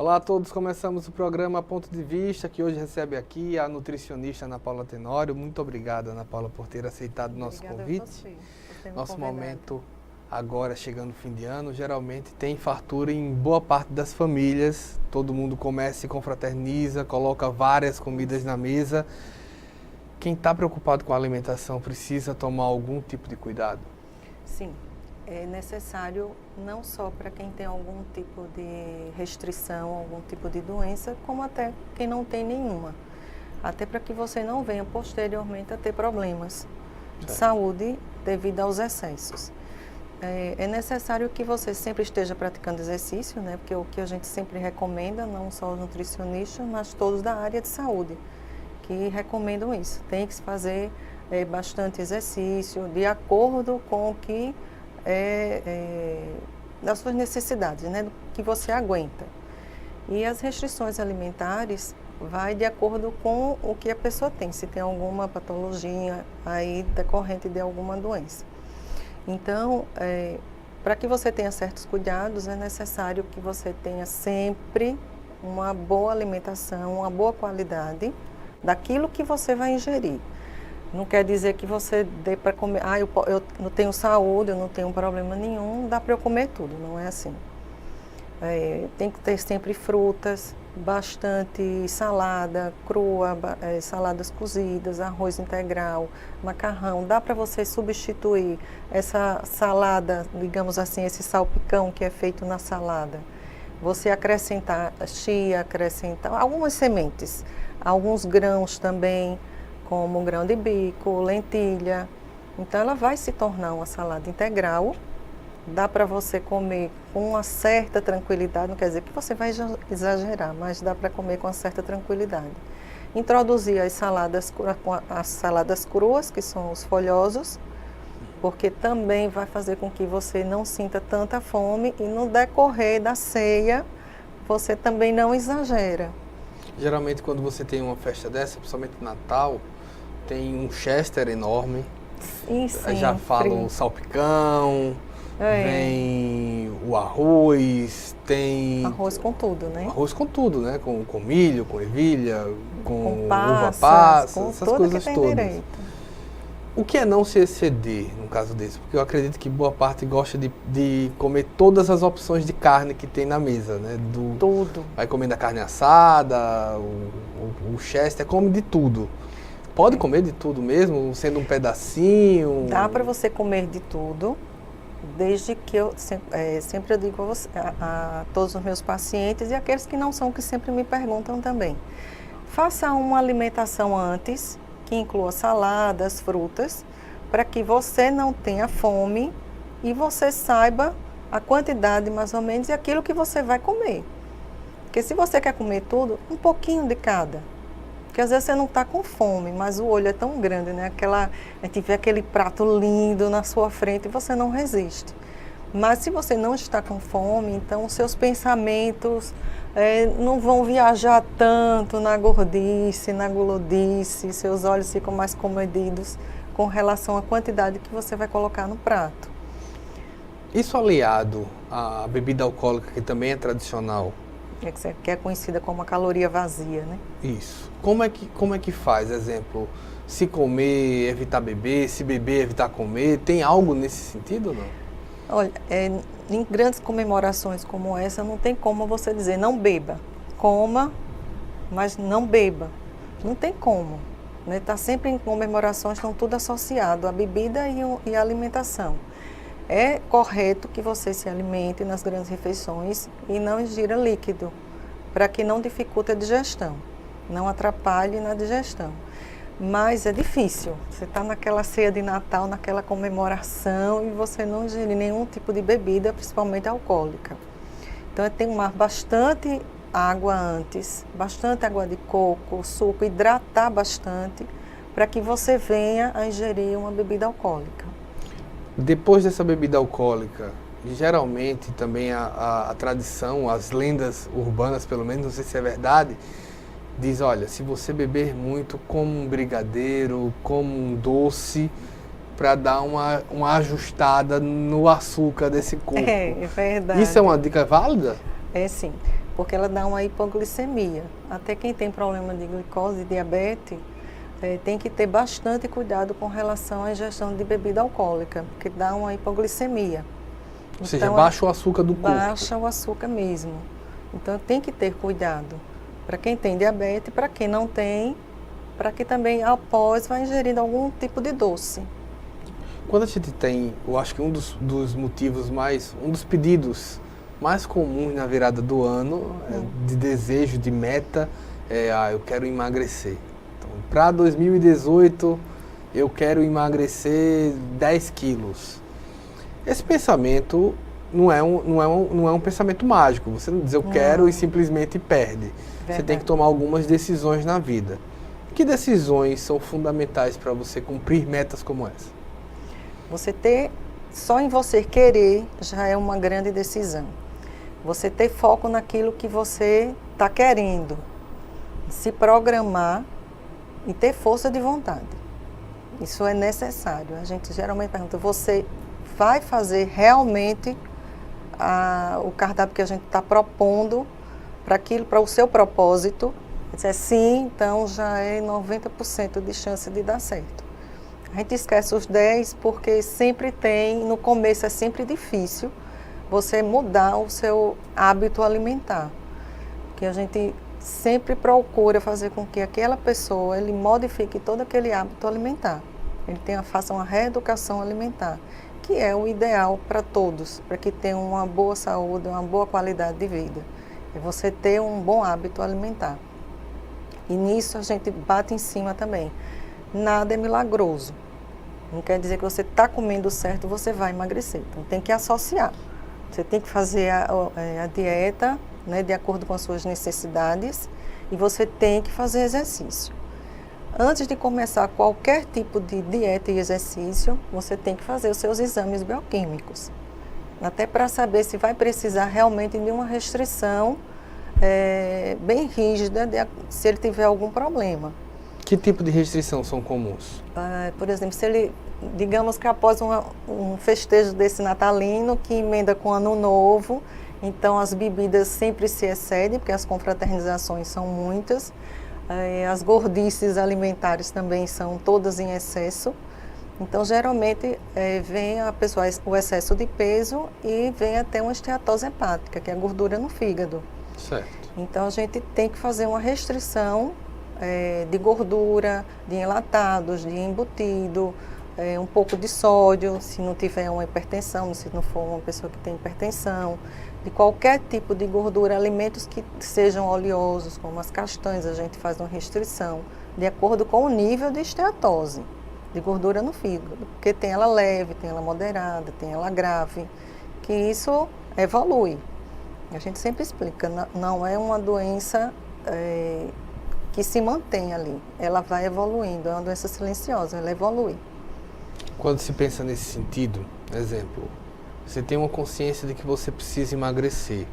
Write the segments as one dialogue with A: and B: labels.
A: Olá a todos, começamos o programa Ponto de Vista, que hoje recebe aqui a nutricionista Ana Paula Tenório. Muito obrigada, Ana Paula, por ter aceitado o nosso convite. Nosso momento agora, chegando no fim de ano, geralmente tem fartura em boa parte das famílias. Todo mundo começa, se confraterniza, coloca várias comidas na mesa. Quem está preocupado com a alimentação precisa tomar algum tipo de cuidado?
B: Sim. É necessário não só para quem tem algum tipo de restrição, algum tipo de doença, como até quem não tem nenhuma. Até para que você não venha posteriormente a ter problemas de saúde devido aos excessos. É necessário que você sempre esteja praticando exercício, né? Porque o que a gente sempre recomenda, não só os nutricionistas, mas todos da área de saúde, que recomendam isso. Tem que se fazer bastante exercício, de acordo com o que das suas necessidades, né, do que você aguenta. E as restrições alimentares vai de acordo com o que a pessoa tem, se tem alguma patologia aí decorrente de alguma doença. Então, para que você tenha certos cuidados, é necessário que você tenha sempre uma boa alimentação, uma boa qualidade daquilo que você vai ingerir. Não quer dizer que você dê para comer, eu não tenho saúde, eu não tenho problema nenhum, dá para eu comer tudo, não é assim. Tem que ter sempre frutas, bastante salada crua, saladas cozidas, arroz integral, macarrão. Dá para você substituir essa salada, digamos assim, esse salpicão que é feito na salada. Você acrescentar chia, acrescentar algumas sementes, alguns grãos também, como grão de bico, lentilha. Então ela vai se tornar uma salada integral. Dá para você comer com uma certa tranquilidade, não quer dizer que você vai exagerar, mas dá para comer com uma certa tranquilidade. Introduzir as saladas cruas, que são os folhosos, porque também vai fazer com que você não sinta tanta fome e no decorrer da ceia você também não exagera.
A: Geralmente quando você tem uma festa dessa, principalmente Natal, tem um chester enorme,
B: sim,
A: já falam o salpicão, vem o arroz, tem...
B: Arroz com tudo, né?
A: Arroz com tudo, né? Com milho, com ervilha, com
B: passas,
A: uva passa,
B: com
A: essas coisas todas.
B: Direito.
A: O que é não se exceder no caso desse? Porque eu acredito que boa parte gosta de comer todas as opções de carne que tem na mesa, né?
B: Tudo.
A: Vai comendo a carne assada, o chester, come de tudo. Pode comer de tudo mesmo, sendo um pedacinho?
B: Dá para você comer de tudo, desde que sempre eu digo a todos os meus pacientes e aqueles que não são, que sempre me perguntam também. Faça uma alimentação antes, que inclua saladas, frutas, para que você não tenha fome e você saiba a quantidade mais ou menos e aquilo que você vai comer. Porque se você quer comer tudo, um pouquinho de cada. Porque às vezes você não está com fome, mas o olho é tão grande, né? A gente vê aquele prato lindo na sua frente e você não resiste. Mas se você não está com fome, então os seus pensamentos não vão viajar tanto na gordice, na gulodice, seus olhos ficam mais comedidos com relação à quantidade que você vai colocar no prato.
A: Isso aliado à bebida alcoólica, que também é tradicional,
B: que é conhecida como a caloria vazia, né?
A: Isso. Como é que faz? Exemplo, se comer, evitar beber, se beber, evitar comer, tem algo nesse sentido ou não?
B: Olha, em grandes comemorações como essa, não tem como você dizer não beba. Coma, mas não beba. Não tem como. Está sempre em comemorações, estão tudo associado, a bebida e a alimentação. É correto que você se alimente nas grandes refeições e não ingira líquido, para que não dificulte a digestão, não atrapalhe na digestão. Mas é difícil, você está naquela ceia de Natal, naquela comemoração e você não ingerir nenhum tipo de bebida, principalmente alcoólica. Então tem que tomar bastante água antes, bastante água de coco, suco, hidratar bastante, para que você venha a ingerir uma bebida alcoólica.
A: Depois dessa bebida alcoólica, geralmente também a tradição, as lendas urbanas, pelo menos, não sei se é verdade, diz, olha, se você beber muito, como um brigadeiro, como um doce, para dar uma ajustada no açúcar desse corpo.
B: É verdade.
A: Isso é uma dica válida?
B: É sim. porque ela dá uma hipoglicemia. Até quem tem problema de glicose e diabetes, tem que ter bastante cuidado com relação à ingestão de bebida alcoólica, porque dá uma hipoglicemia.
A: Ou seja, baixa o açúcar do corpo.
B: Baixa o açúcar mesmo. Então tem que ter cuidado. Para quem tem diabetes, para quem não tem, para que também após vá ingerindo algum tipo de doce.
A: Quando a gente tem, eu acho que um dos motivos um dos pedidos mais comuns na virada do ano, de desejo, de meta, eu quero emagrecer. Então, para 2018, eu quero emagrecer 10 quilos. Esse pensamento não é um pensamento mágico. Você não diz eu quero e simplesmente perde. Verdade. Você tem que tomar algumas decisões na vida. Que decisões são fundamentais para você cumprir metas como essa?
B: Só em você querer já é uma grande decisão. Você ter foco naquilo que você está querendo. Se programar e ter força de vontade. Isso é necessário. A gente geralmente pergunta, você vai fazer realmente o cardápio que a gente está propondo para o seu propósito? Se é sim, então já é 90% de chance de dar certo. A gente esquece os 10 porque sempre no começo é sempre difícil você mudar o seu hábito alimentar. Porque a gente sempre procura fazer com que aquela pessoa, ele modifique todo aquele hábito alimentar. Ele faça uma reeducação alimentar, que é o ideal para todos, para que tenham uma boa saúde, uma boa qualidade de vida. É você ter um bom hábito alimentar. E nisso a gente bate em cima também. Nada é milagroso. Não quer dizer que você está comendo certo, você vai emagrecer. Então tem que associar. Você tem que fazer a dieta, né, de acordo com as suas necessidades, e você tem que fazer exercício. Antes de começar qualquer tipo de dieta e exercício, você tem que fazer os seus exames bioquímicos. Até para saber se vai precisar realmente de uma restrição bem rígida, se ele tiver algum problema.
A: Que tipo de restrição são comuns?
B: Por exemplo, se ele, digamos que após um festejo desse natalino, que emenda com o ano novo, então as bebidas sempre se excedem, porque as confraternizações são muitas, as gordices alimentares também são todas em excesso. Então, geralmente, vem a pessoa o excesso de peso e vem até uma esteatose hepática, que é a gordura no fígado.
A: Certo.
B: Então, a gente tem que fazer uma restrição de gordura, de enlatados, de embutido, um pouco de sódio, se não tiver uma hipertensão, se não for uma pessoa que tem hipertensão, de qualquer tipo de gordura, alimentos que sejam oleosos, como as castanhas, a gente faz uma restrição, de acordo com o nível de esteatose, de gordura no fígado, porque tem ela leve, tem ela moderada, tem ela grave, que isso evolui. A gente sempre explica, não é uma doença que se mantém ali, ela vai evoluindo, é uma doença silenciosa, ela evolui.
A: Quando se pensa nesse sentido, exemplo, você tem uma consciência de que você precisa emagrecer.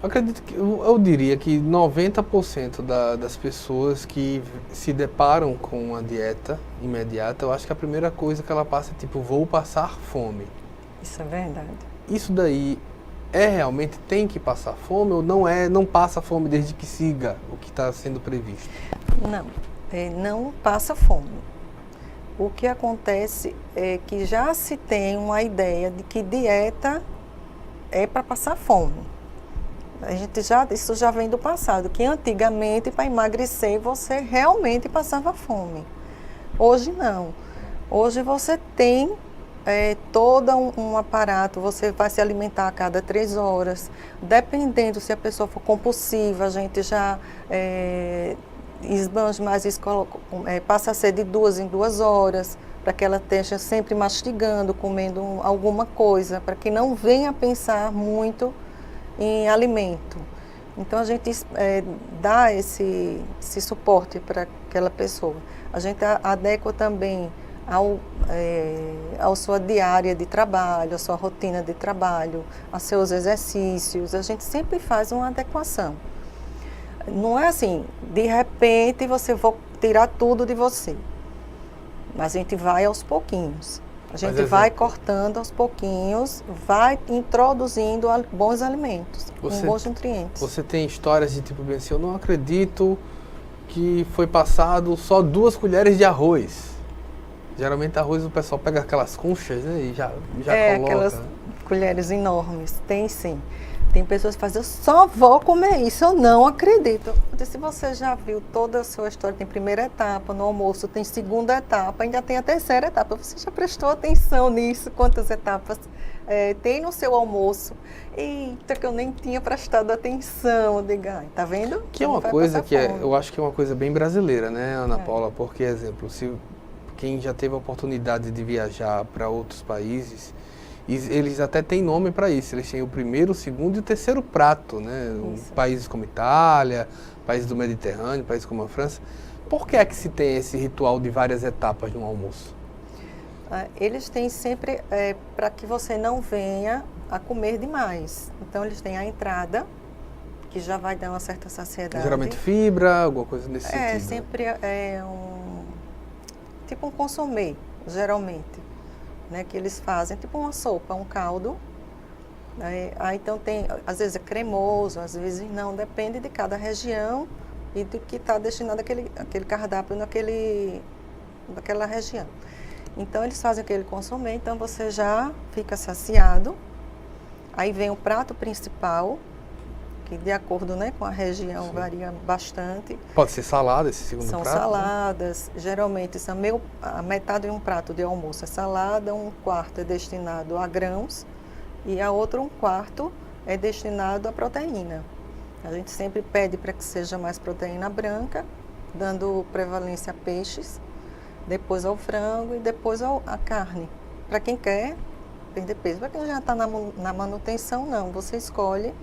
A: Acredito que eu diria que 90% das pessoas que se deparam com uma dieta imediata, eu acho que a primeira coisa que ela passa é tipo, vou passar fome.
B: Isso é verdade.
A: Isso daí realmente tem que passar fome ou não passa fome desde que siga o que está sendo previsto?
B: Não passa fome. O que acontece é que já se tem uma ideia de que dieta é para passar fome. Isso já vem do passado, que antigamente para emagrecer você realmente passava fome. Hoje não. Hoje você tem todo um aparato, você vai se alimentar a cada 3 horas. Dependendo se a pessoa for compulsiva, a gente já esbanja mais isso, passa a ser de 2 em 2 horas, para que ela esteja sempre mastigando, comendo alguma coisa, para que não venha pensar muito em alimento. Então a gente dá esse suporte para aquela pessoa. A gente adequa também ao sua diária de trabalho, a sua rotina de trabalho, aos seus exercícios. A gente sempre faz uma adequação. Não é assim, de repente você vai tirar tudo de você. Mas a gente vai aos pouquinhos. A gente vai cortando aos pouquinhos, vai introduzindo bons alimentos, com bons nutrientes.
A: Você tem histórias de tipo bem assim, eu não acredito que foi passado só 2 colheres de arroz. Geralmente arroz o pessoal pega aquelas conchas, né, e já coloca.
B: Aquelas colheres enormes, tem sim. Tem pessoas que fazem, eu só vou comer isso, eu não acredito. Se você já viu toda a sua história, tem primeira etapa, no almoço tem segunda etapa, ainda tem a terceira etapa. Você já prestou atenção nisso? Quantas etapas tem no seu almoço? Eita, que eu nem tinha prestado atenção. Diga, tá vendo?
A: Que é uma coisa que eu acho que é uma coisa bem brasileira, né, Ana Paula? Porque, exemplo, se quem já teve a oportunidade de viajar para outros países, eles até têm nome para isso, eles têm o primeiro, o segundo e o terceiro prato, né? Países como Itália, países do Mediterrâneo, países como a França. Por que é que se tem esse ritual de várias etapas no almoço?
B: Eles têm sempre para que você não venha a comer demais. Então eles têm a entrada, que já vai dar uma certa saciedade.
A: Geralmente fibra, alguma coisa nesse sentido.
B: Sempre tipo um consomê, geralmente. Né, que eles fazem, tipo uma sopa, um caldo. Então tem, às vezes é cremoso, às vezes não, depende de cada região e do que está destinado aquele cardápio naquela região. Então eles fazem aquele consomê, então você já fica saciado. Aí vem o prato principal, que de acordo, né, com a região varia bastante.
A: Pode ser salada esse segundo prato?
B: São saladas, né? Geralmente a metade de um prato de almoço é salada, 1/4 é destinado a grãos e a outra 1/4 é destinado a proteína. A gente sempre pede para que seja mais proteína branca, dando prevalência a peixes, depois ao frango e depois à carne. Para quem quer perder peso, para quem já está na manutenção, não, você escolhe.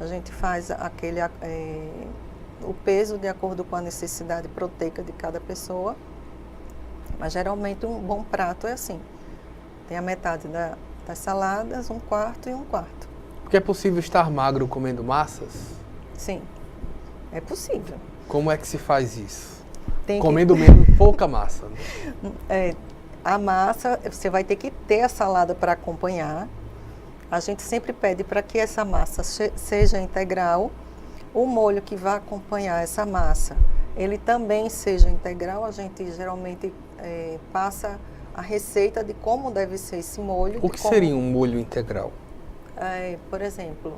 B: A gente faz o peso de acordo com a necessidade proteica de cada pessoa. Mas geralmente um bom prato é assim. Tem a metade das saladas, 1/4 e 1/4.
A: Porque é possível estar magro comendo massas?
B: Sim, é possível.
A: Como é que se faz isso? Comendo mesmo pouca massa.
B: Né? A massa, você vai ter que ter a salada para acompanhar. A gente sempre pede para que essa massa seja integral, o molho que vai acompanhar essa massa, ele também seja integral. A gente geralmente passa a receita de como deve ser esse molho.
A: O que seria um molho integral?
B: Por exemplo,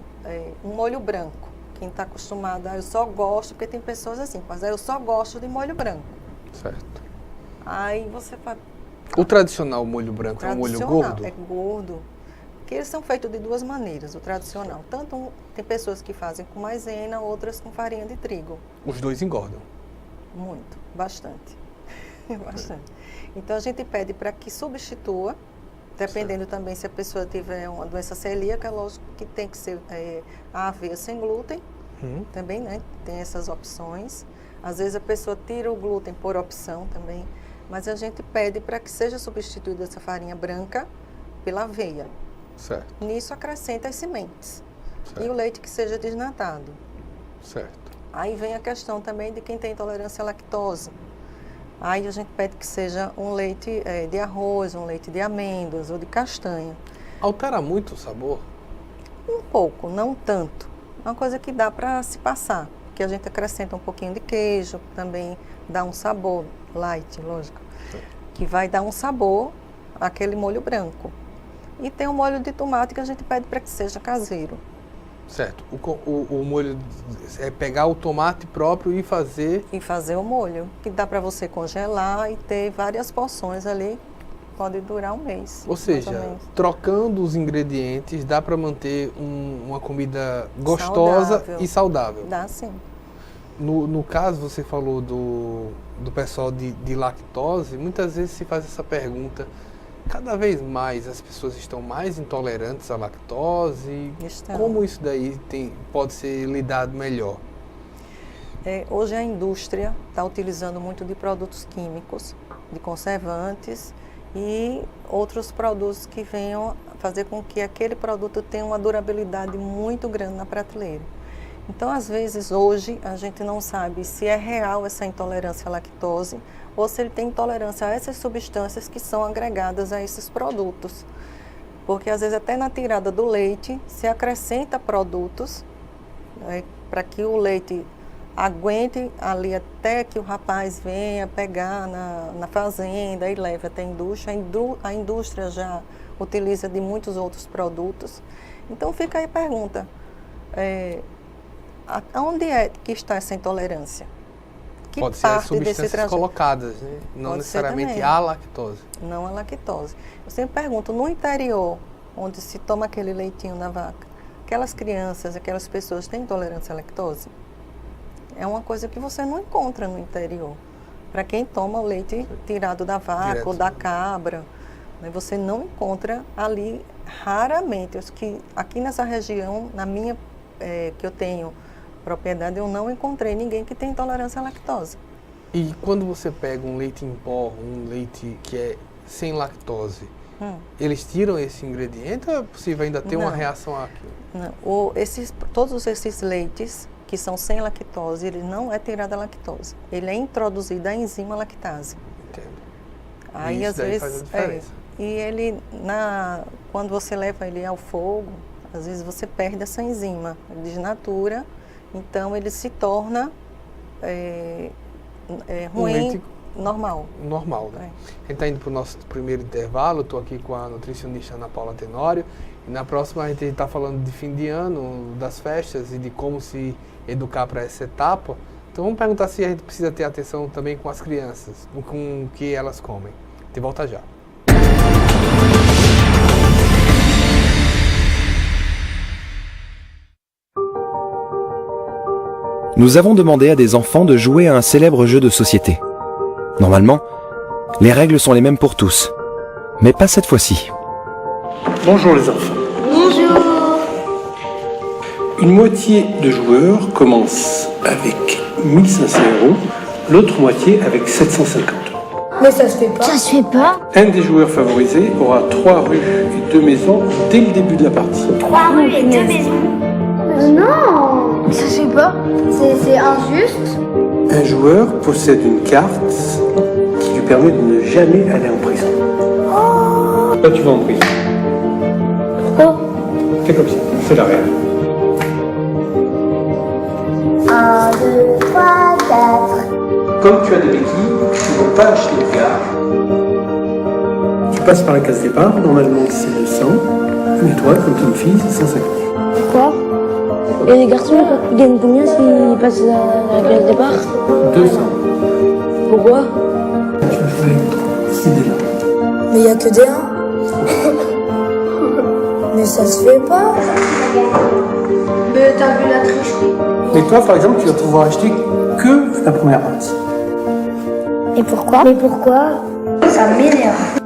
B: um molho branco. Quem está acostumado, eu só gosto, porque tem pessoas assim, mas eu só gosto de molho branco.
A: Certo.
B: Aí você faz...
A: O tradicional molho branco é um molho gordo?
B: É gordo. Que eles são feitos de 2 maneiras, o tradicional. Tem pessoas que fazem com maisena, outras com farinha de trigo.
A: Os dois engordam?
B: Muito, bastante. Bastante. Então a gente pede para que substitua, dependendo também se a pessoa tiver uma doença celíaca, lógico que tem que ser a aveia sem glúten, também, né? Tem essas opções. Às vezes a pessoa tira o glúten por opção também, mas a gente pede para que seja substituída essa farinha branca pela aveia.
A: Certo.
B: Nisso acrescenta as sementes.
A: Certo.
B: E o leite que seja desnatado.
A: Certo.
B: Aí vem a questão também de quem tem intolerância à lactose. Aí a gente pede que seja um leite de arroz, um leite de amêndoas ou de castanha.
A: Altera muito o sabor?
B: Um pouco, não tanto. É uma coisa que dá para se passar, porque a gente acrescenta um pouquinho de queijo, também dá um sabor, light, lógico, que vai dar um sabor àquele molho branco. E tem o molho de tomate que a gente pede para que seja caseiro.
A: Certo. O molho é pegar o tomate próprio e fazer...
B: E fazer o molho, que dá para você congelar e ter várias porções ali, pode durar um mês.
A: Ou seja, trocando os ingredientes, dá para manter uma comida gostosa e saudável.
B: Dá sim.
A: No caso, você falou do pessoal de lactose, muitas vezes se faz essa pergunta... Cada vez mais as pessoas estão mais intolerantes à lactose. Como isso daí pode ser lidado melhor?
B: Hoje a indústria está utilizando muito de produtos químicos, de conservantes e outros produtos que venham fazer com que aquele produto tenha uma durabilidade muito grande na prateleira. Então, às vezes, hoje, a gente não sabe se é real essa intolerância à lactose ou se ele tem intolerância a essas substâncias que são agregadas a esses produtos. Porque às vezes até na tirada do leite se acrescenta produtos, né, para que o leite aguente ali até que o rapaz venha pegar na fazenda e leve até a indústria. A indústria já utiliza de muitos outros produtos. Então fica aí a pergunta, onde é que está essa intolerância? Que
A: pode ser as substâncias colocadas, né? Não
B: pode
A: necessariamente a lactose.
B: Não a lactose. Eu sempre pergunto, no interior, onde se toma aquele leitinho da vaca, aquelas crianças, aquelas pessoas têm intolerância à lactose? É uma coisa que você não encontra no interior. Para quem toma o leite tirado da vaca direto, ou da cabra, né, você não encontra ali, raramente. Aqui nessa região, na minha, que eu tenho propriedade, eu não encontrei ninguém que tem intolerância à lactose.
A: E quando você pega um leite em pó, um leite que é sem lactose, eles tiram esse ingrediente ou é possível ainda ter uma reação àquilo? Não.
B: Todos esses leites que são sem lactose, ele não é tirada a lactose. Ele é introduzida a enzima lactase.
A: Entendo.
B: Aí
A: isso
B: às
A: daí
B: vezes
A: faz a diferença.
B: E ele, quando você leva ele ao fogo, às vezes você perde essa enzima, desnatura, então ele se torna ruim, normal.
A: Normal, né? A gente está indo para o nosso primeiro intervalo, estou aqui com a nutricionista Ana Paula Tenório, e na próxima a gente está falando de fim de ano, das festas e de como se educar para essa etapa. Então vamos perguntar se a gente precisa ter atenção também com as crianças, com o que elas comem. De volta já.
C: Nous avons demandé à des enfants de jouer à un célèbre jeu de société. Normalement, les règles sont les mêmes pour tous, mais pas cette fois-ci.
D: Bonjour les enfants.
E: Bonjour.
D: Une moitié de joueurs commence avec 1500 €, l'autre moitié avec 750 €.
E: Mais ça se fait pas. Ça se fait pas.
D: Un des joueurs favorisés aura 3 rues et 2 maisons dès le début de la partie.
E: 3 rues et 2 maisons. Non, ça se fait pas. C'est injuste.
D: Un joueur possède une carte qui lui permet de ne jamais aller en prison.
E: Oh.
D: Toi tu vas en prison.
E: Pourquoi?
D: C'est comme ça, c'est la règle.
E: 1, 2, 3, 4.
D: Comme tu as des béquilles, tu ne peux pas acheter de gare. Tu passes par la case départ, normalement c'est 200. Mais toi, comme tu es une fille, c'est 150.
E: Pourquoi? Et les garçons, ils gagnent combien s'ils passent à la case départ?
D: 200.
E: Pourquoi?
D: Tu vas jouer avec 6 dés là.
E: Mais il n'y a que des 1. Mais ça se fait pas. Mais t'as vu la tricherie.
D: Mais toi, par exemple, tu vas pouvoir acheter que la première partie.
E: Et pourquoi? Mais pourquoi? Ça m'énerve.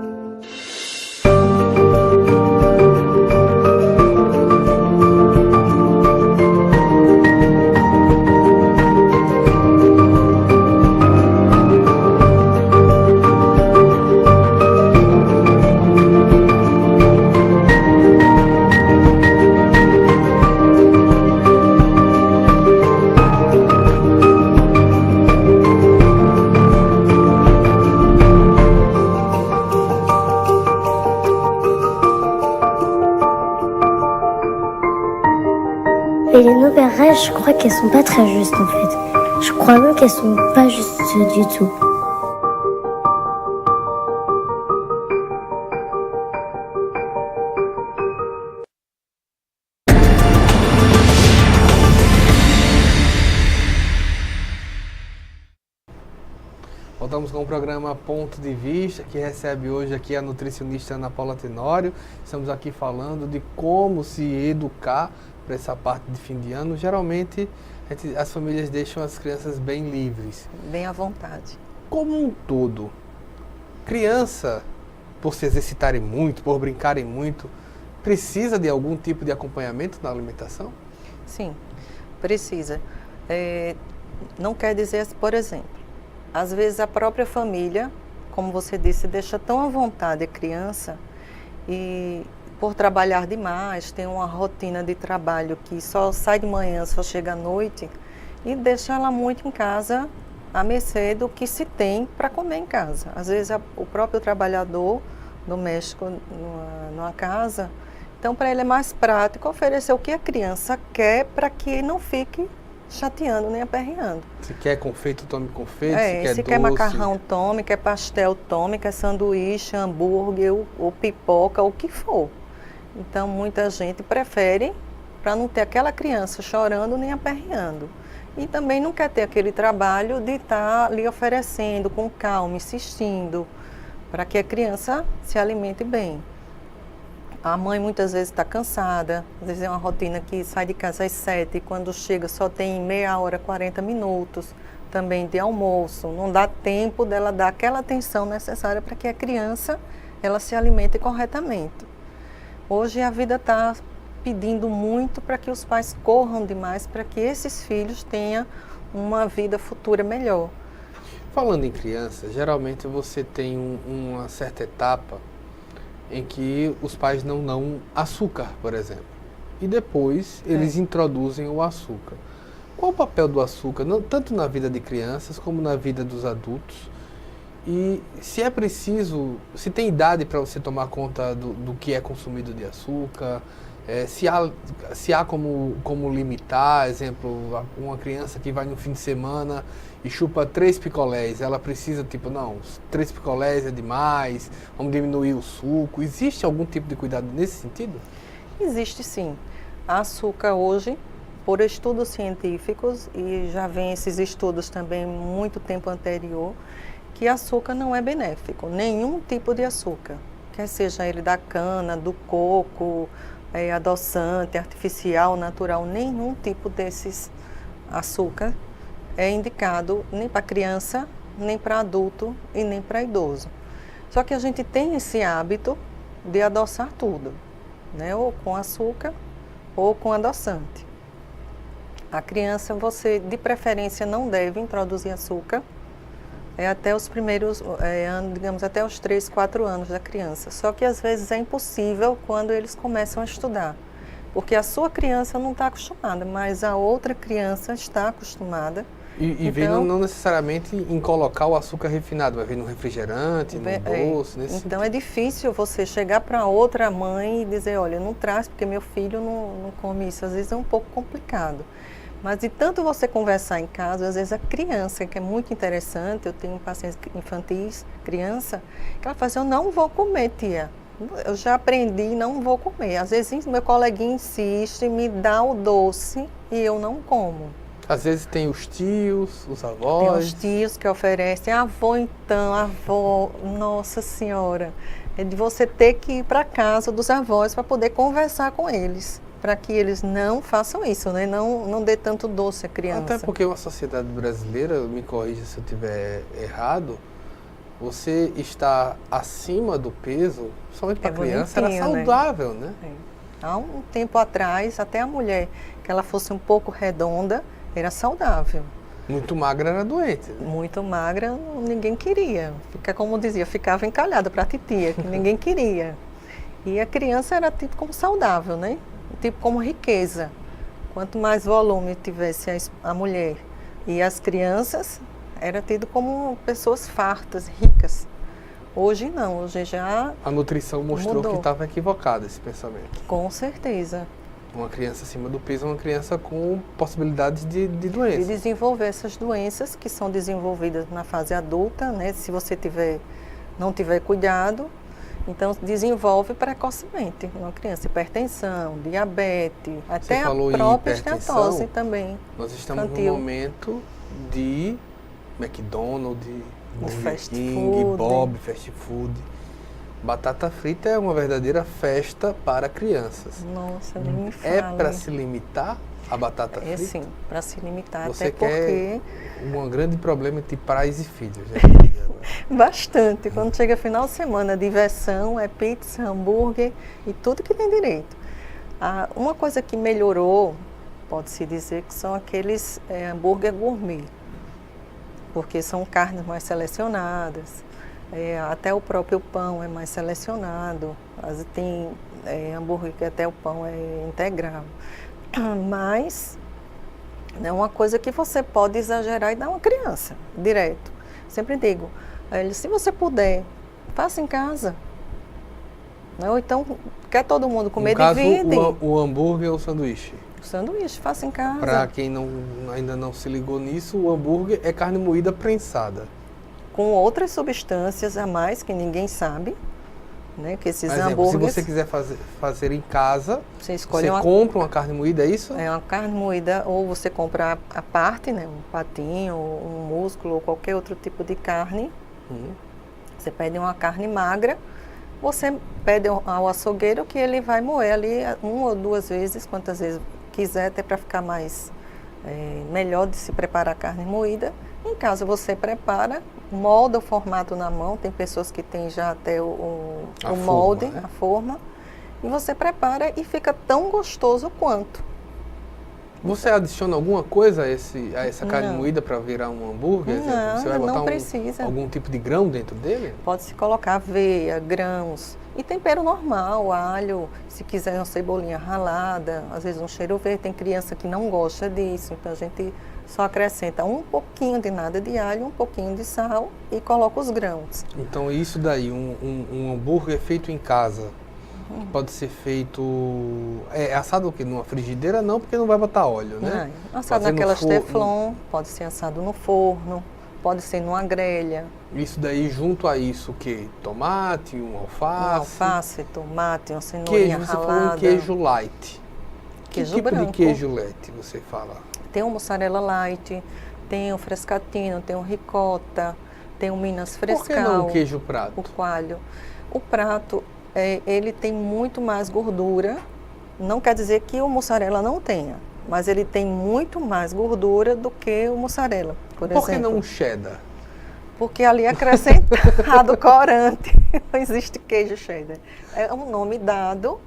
E: Et les nouvelles règles, je crois qu'elles sont pas très justes en fait. Je crois même qu'elles sont pas justes du tout.
A: Voltamos com o programa Ponto de Vista, que recebe hoje aqui a nutricionista Ana Paula Tenório. Estamos aqui falando de como se educar para essa parte de fim de ano. Geralmente, as famílias deixam as crianças bem livres.
B: Bem à vontade.
A: Como um todo, criança, por se exercitarem muito, por brincarem muito, precisa de algum tipo de acompanhamento na alimentação?
B: Sim, precisa. Não quer dizer, por exemplo, às vezes a própria família, como você disse, deixa tão à vontade a criança e por trabalhar demais, tem uma rotina de trabalho que só sai de manhã, só chega à noite e deixa ela muito em casa à mercê do que se tem para comer em casa. Às vezes o próprio trabalhador doméstico numa casa, então para ele é mais prático oferecer o que a criança quer para que não fique chateando nem aperreando.
A: Se quer confeito, tome confeito, se quer
B: se
A: doce.
B: quer macarrão, tome, quer pastel, tome, quer sanduíche, hambúrguer, ou pipoca, o que for. Então muita gente prefere para não ter aquela criança chorando nem aperreando. E também não quer ter aquele trabalho de estar ali oferecendo com calma, insistindo, para que a criança se alimente bem. A mãe muitas vezes está cansada, às vezes é uma rotina que sai de casa às 7 e quando chega só tem meia hora, 40 minutos também de almoço. Não dá tempo dela dar aquela atenção necessária para que a criança ela se alimente corretamente. Hoje a vida está pedindo muito para que os pais corram demais para que esses filhos tenham uma vida futura melhor.
A: Falando em criança, geralmente você tem uma certa etapa em que os pais não dão açúcar, por exemplo. E depois eles introduzem o açúcar. Qual o papel do açúcar, tanto na vida de crianças como na vida dos adultos? E se é preciso, se tem idade para você tomar conta do que é consumido de açúcar, se há como limitar, exemplo, uma criança que vai no fim de semana e chupa 3 picolés, ela precisa, 3 picolés é demais, vamos diminuir o suco. Existe algum tipo de cuidado nesse sentido?
B: Existe sim. Açúcar hoje, por estudos científicos, e já vem esses estudos também muito tempo anterior, que açúcar não é benéfico, nenhum tipo de açúcar, quer seja ele da cana, do coco, adoçante, artificial, natural, nenhum tipo desses açúcar é indicado nem para criança, nem para adulto e nem para idoso. Só que a gente tem esse hábito de adoçar tudo, né? Ou com açúcar ou com adoçante. A criança, você de preferência não deve introduzir açúcar até os primeiros anos, digamos, até os 3, 4 anos da criança. Só que às vezes é impossível quando eles começam a estudar, porque a sua criança não está acostumada, mas a outra criança está acostumada.
A: E vem não necessariamente em colocar o açúcar refinado, vai vir no refrigerante, no doce, nesse
B: Então
A: sentido.
B: é difícil você chegar para outra mãe e dizer, olha, não traz porque meu filho não come isso. Às vezes é um pouco complicado. Mas de tanto você conversar em casa, às vezes a criança, que é muito interessante, eu tenho pacientes infantis, criança, que ela fala assim, eu não vou comer, tia. Eu já aprendi, não vou comer. Às vezes meu coleguinha insiste, me dá o doce e eu não como.
A: Às vezes tem os tios, os avós.
B: Tem os tios que oferecem, avó então, avó, nossa senhora. É de você ter que ir para casa dos avós para poder conversar com eles, para que eles não façam isso, né? Não dê tanto doce à criança.
A: Até porque uma sociedade brasileira, me corrija se eu estiver errado, você está acima do peso, somente para criança, era saudável, né?
B: Há um tempo atrás, até a mulher, que ela fosse um pouco redonda, era saudável.
A: Muito magra era doente. Né?
B: Muito magra, ninguém queria. Como dizia, ficava encalhada para a titia, que ninguém queria. E a criança era tipo como saudável, né? Tipo como riqueza. Quanto mais volume tivesse a mulher e as crianças, era tido como pessoas fartas, ricas. Hoje não, hoje já
A: a nutrição mostrou
B: mudou.
A: Que estava equivocado esse pensamento.
B: Com certeza.
A: Uma criança acima do peso é uma criança com possibilidades de doenças.
B: De desenvolver essas doenças que são desenvolvidas na fase adulta, né? Se você não tiver cuidado, então desenvolve precocemente. Uma criança, hipertensão, diabetes, até a própria esteatose também.
A: Nós estamos num momento de McDonald's, Burger King, Bob, fast food. Batata frita é uma verdadeira festa para crianças.
B: Nossa, nem me fala.
A: É para se limitar a batata frita?
B: É sim, para se limitar,
A: Você
B: até porque...
A: um grande problema entre pais e filhos. Né?
B: Bastante. Quando chega final de semana, diversão, é pizza, hambúrguer e tudo que tem direito. Uma coisa que melhorou, pode-se dizer, que são aqueles hambúrguer gourmet, porque são carnes mais selecionadas. Até o próprio pão é mais selecionado, tem hambúrguer que até o pão é integral. Mas É uma coisa que você pode exagerar e dar uma criança, direto. Sempre digo, se você puder, faça em casa. Ou então, quer todo mundo comer, divide.
A: O hambúrguer ou o sanduíche?
B: O sanduíche, faça em casa.
A: Para quem ainda não se ligou nisso, o hambúrguer é carne moída prensada.
B: Com outras substâncias a mais que ninguém sabe. Né, que esses hambúrgueres,
A: se você quiser fazer em casa, você
B: compra
A: uma carne moída, é isso?
B: É uma carne moída, ou você compra a parte, né, um patinho, um músculo, ou qualquer outro tipo de carne. Você pede uma carne magra, você pede ao açougueiro que ele vai moer ali 1 ou 2 vezes, quantas vezes quiser, até para ficar melhor de se preparar a carne moída. Em casa você prepara, molda o formato na mão, tem pessoas que têm já até o molde, forma, né? A forma, e você prepara e fica tão gostoso quanto.
A: Você adiciona alguma coisa a essa carne moída para virar um hambúrguer?
B: Não,
A: você vai botar
B: não precisa.
A: Algum tipo de grão dentro dele?
B: Pode-se colocar aveia, grãos e tempero normal, alho, se quiser uma cebolinha ralada, às vezes um cheiro verde. Tem criança que não gosta disso, então a gente só acrescenta um pouquinho de nada de alho, um pouquinho de sal e coloca os grãos.
A: Então isso daí, um hambúrguer feito em casa, pode ser feito... assado o quê? Numa frigideira não, porque não vai botar óleo, né?
B: Não, assado naquelas teflon, pode ser assado no forno, pode ser numa grelha.
A: Isso daí, junto a isso, o quê? Tomate, um alface?
B: Um alface, tomate, uma cenourinha ralada.
A: Você falou em queijo light.
B: Queijo
A: que tipo
B: branco.
A: de queijo light você fala?
B: Tem o mussarela light, tem o frescatino, tem o ricota, tem o Minas Frescal.
A: Por que não o queijo prato?
B: O coalho. O prato, ele tem muito mais gordura. Não quer dizer que o mussarela não tenha, mas ele tem muito mais gordura do que o mussarela, por exemplo.
A: Por que não o cheddar?
B: Porque ali é acrescentado corante. Não existe queijo cheddar. É um nome dado,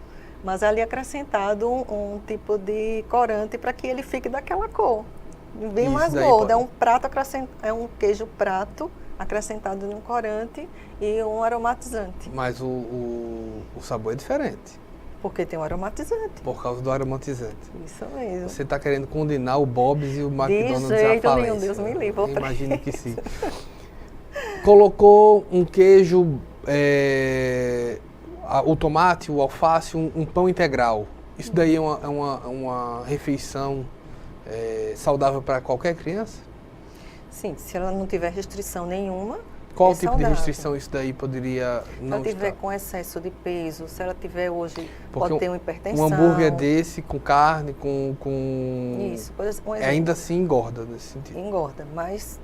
B: mas ali é acrescentado um tipo de corante para que ele fique daquela cor. Bem mais gordo. É um queijo prato acrescentado num corante e um aromatizante.
A: Mas o sabor é diferente.
B: Porque tem um aromatizante.
A: Por causa do aromatizante.
B: Isso mesmo.
A: Você está querendo condenar o Bob's e o McDonald's
B: de jeito
A: à falência.
B: nenhum, Deus me livre.
A: Imagino que sim. Colocou um queijo, o tomate, o alface, um pão integral. Isso daí é uma refeição saudável para qualquer criança?
B: Sim, se ela não tiver restrição nenhuma.
A: Qual tipo de restrição isso daí poderia não estar?
B: Se ela tiver com excesso de peso, se ela tiver hoje, pode ter uma hipertensão.
A: Um hambúrguer desse, com carne, com...
B: Isso, por exemplo.
A: Ainda assim engorda nesse sentido?
B: Engorda, mas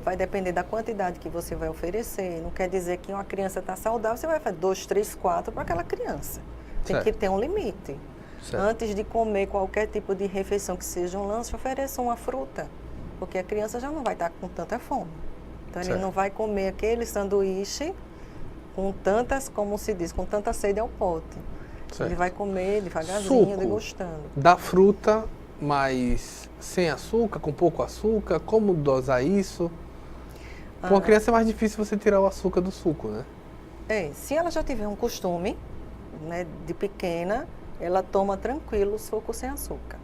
B: vai depender da quantidade que você vai oferecer. Não quer dizer que uma criança está saudável, você vai fazer 2, 3, 4 para aquela criança. Tem que ter um limite. Certo. Antes de comer qualquer tipo de refeição que seja um lanche, ofereça uma fruta, porque a criança já não vai estar com tanta fome. Então, ele não vai comer aquele sanduíche com tantas, como se diz, com tanta sede ao pote. Certo. Ele vai comer devagarzinho, degustando.
A: Da fruta, mas sem açúcar, com pouco açúcar, como dosar isso? Com uma criança é mais difícil você tirar o açúcar do suco, né?
B: Se ela já tiver um costume, né, de pequena, ela toma tranquilo o suco sem açúcar.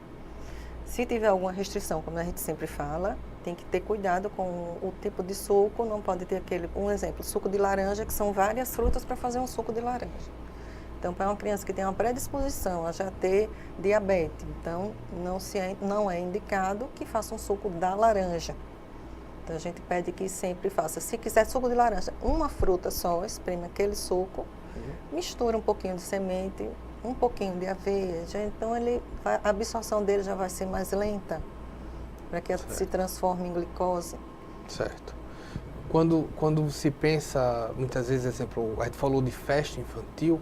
B: Se tiver alguma restrição, como a gente sempre fala, tem que ter cuidado com o tipo de suco, não pode ter um exemplo, suco de laranja, que são várias frutas para fazer um suco de laranja. Então, para uma criança que tem uma predisposição a já ter diabetes, então não é indicado que faça um suco da laranja. Então, a gente pede que sempre faça, se quiser suco de laranja, uma fruta só, espreme aquele suco, mistura um pouquinho de semente, um pouquinho de aveia, então a absorção dele já vai ser mais lenta, para que ela se transforme em glicose.
A: Certo. Quando se pensa, muitas vezes, exemplo, a gente falou de festa infantil,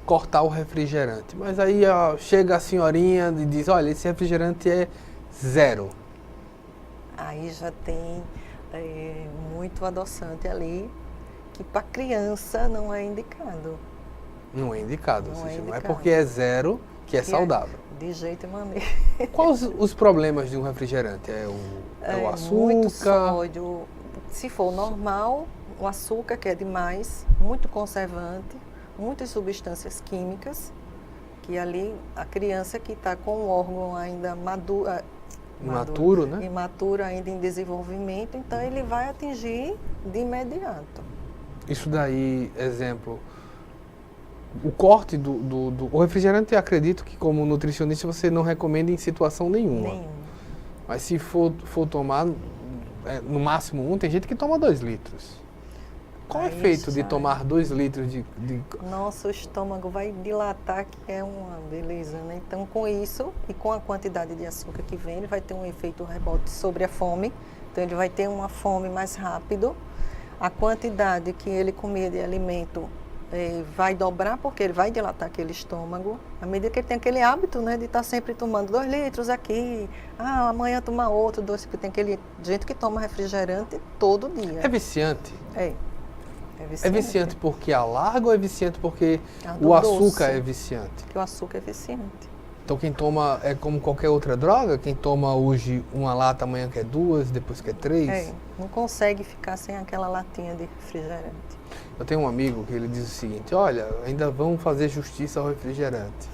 A: cortar o refrigerante, mas aí chega a senhorinha e diz, olha, esse refrigerante é 0.
B: Aí já tem muito adoçante ali, que para criança não é indicado.
A: Não é indicado, não é porque é 0 que é saudável.
B: De jeito e maneira.
A: Quais os problemas de um refrigerante? É o açúcar?
B: Muito sódio. Se for normal, o açúcar, que é demais, muito conservante, muitas substâncias químicas, que ali a criança que está com o órgão ainda maduro,
A: Imaturo, né?
B: Imaturo, ainda em desenvolvimento, então ele vai atingir de imediato.
A: Isso daí, exemplo, o corte o refrigerante, eu acredito que como nutricionista você não recomenda em situação nenhuma. Mas se for tomar no máximo tem gente que toma 2 litros. Qual é o efeito de tomar 2 litros de...
B: Nosso estômago vai dilatar, que é uma beleza, né? Então, com isso e com a quantidade de açúcar que vem, ele vai ter um efeito rebote sobre a fome. Então, ele vai ter uma fome mais rápido. A quantidade que ele comer de alimento vai dobrar, porque ele vai dilatar aquele estômago. À medida que ele tem aquele hábito, né, de estar sempre tomando 2 litros aqui, amanhã tomar outro, 2, porque tem aquele gente que toma refrigerante todo dia.
A: É viciante?
B: É.
A: É viciante porque alarga ou é viciante porque o açúcar é viciante?
B: Porque o açúcar é viciante.
A: Então quem toma é como qualquer outra droga? Quem toma hoje uma lata, amanhã quer 2, depois quer 3?
B: Não consegue ficar sem aquela latinha de refrigerante.
A: Eu tenho um amigo que ele diz o seguinte, olha, ainda vão fazer justiça ao refrigerante,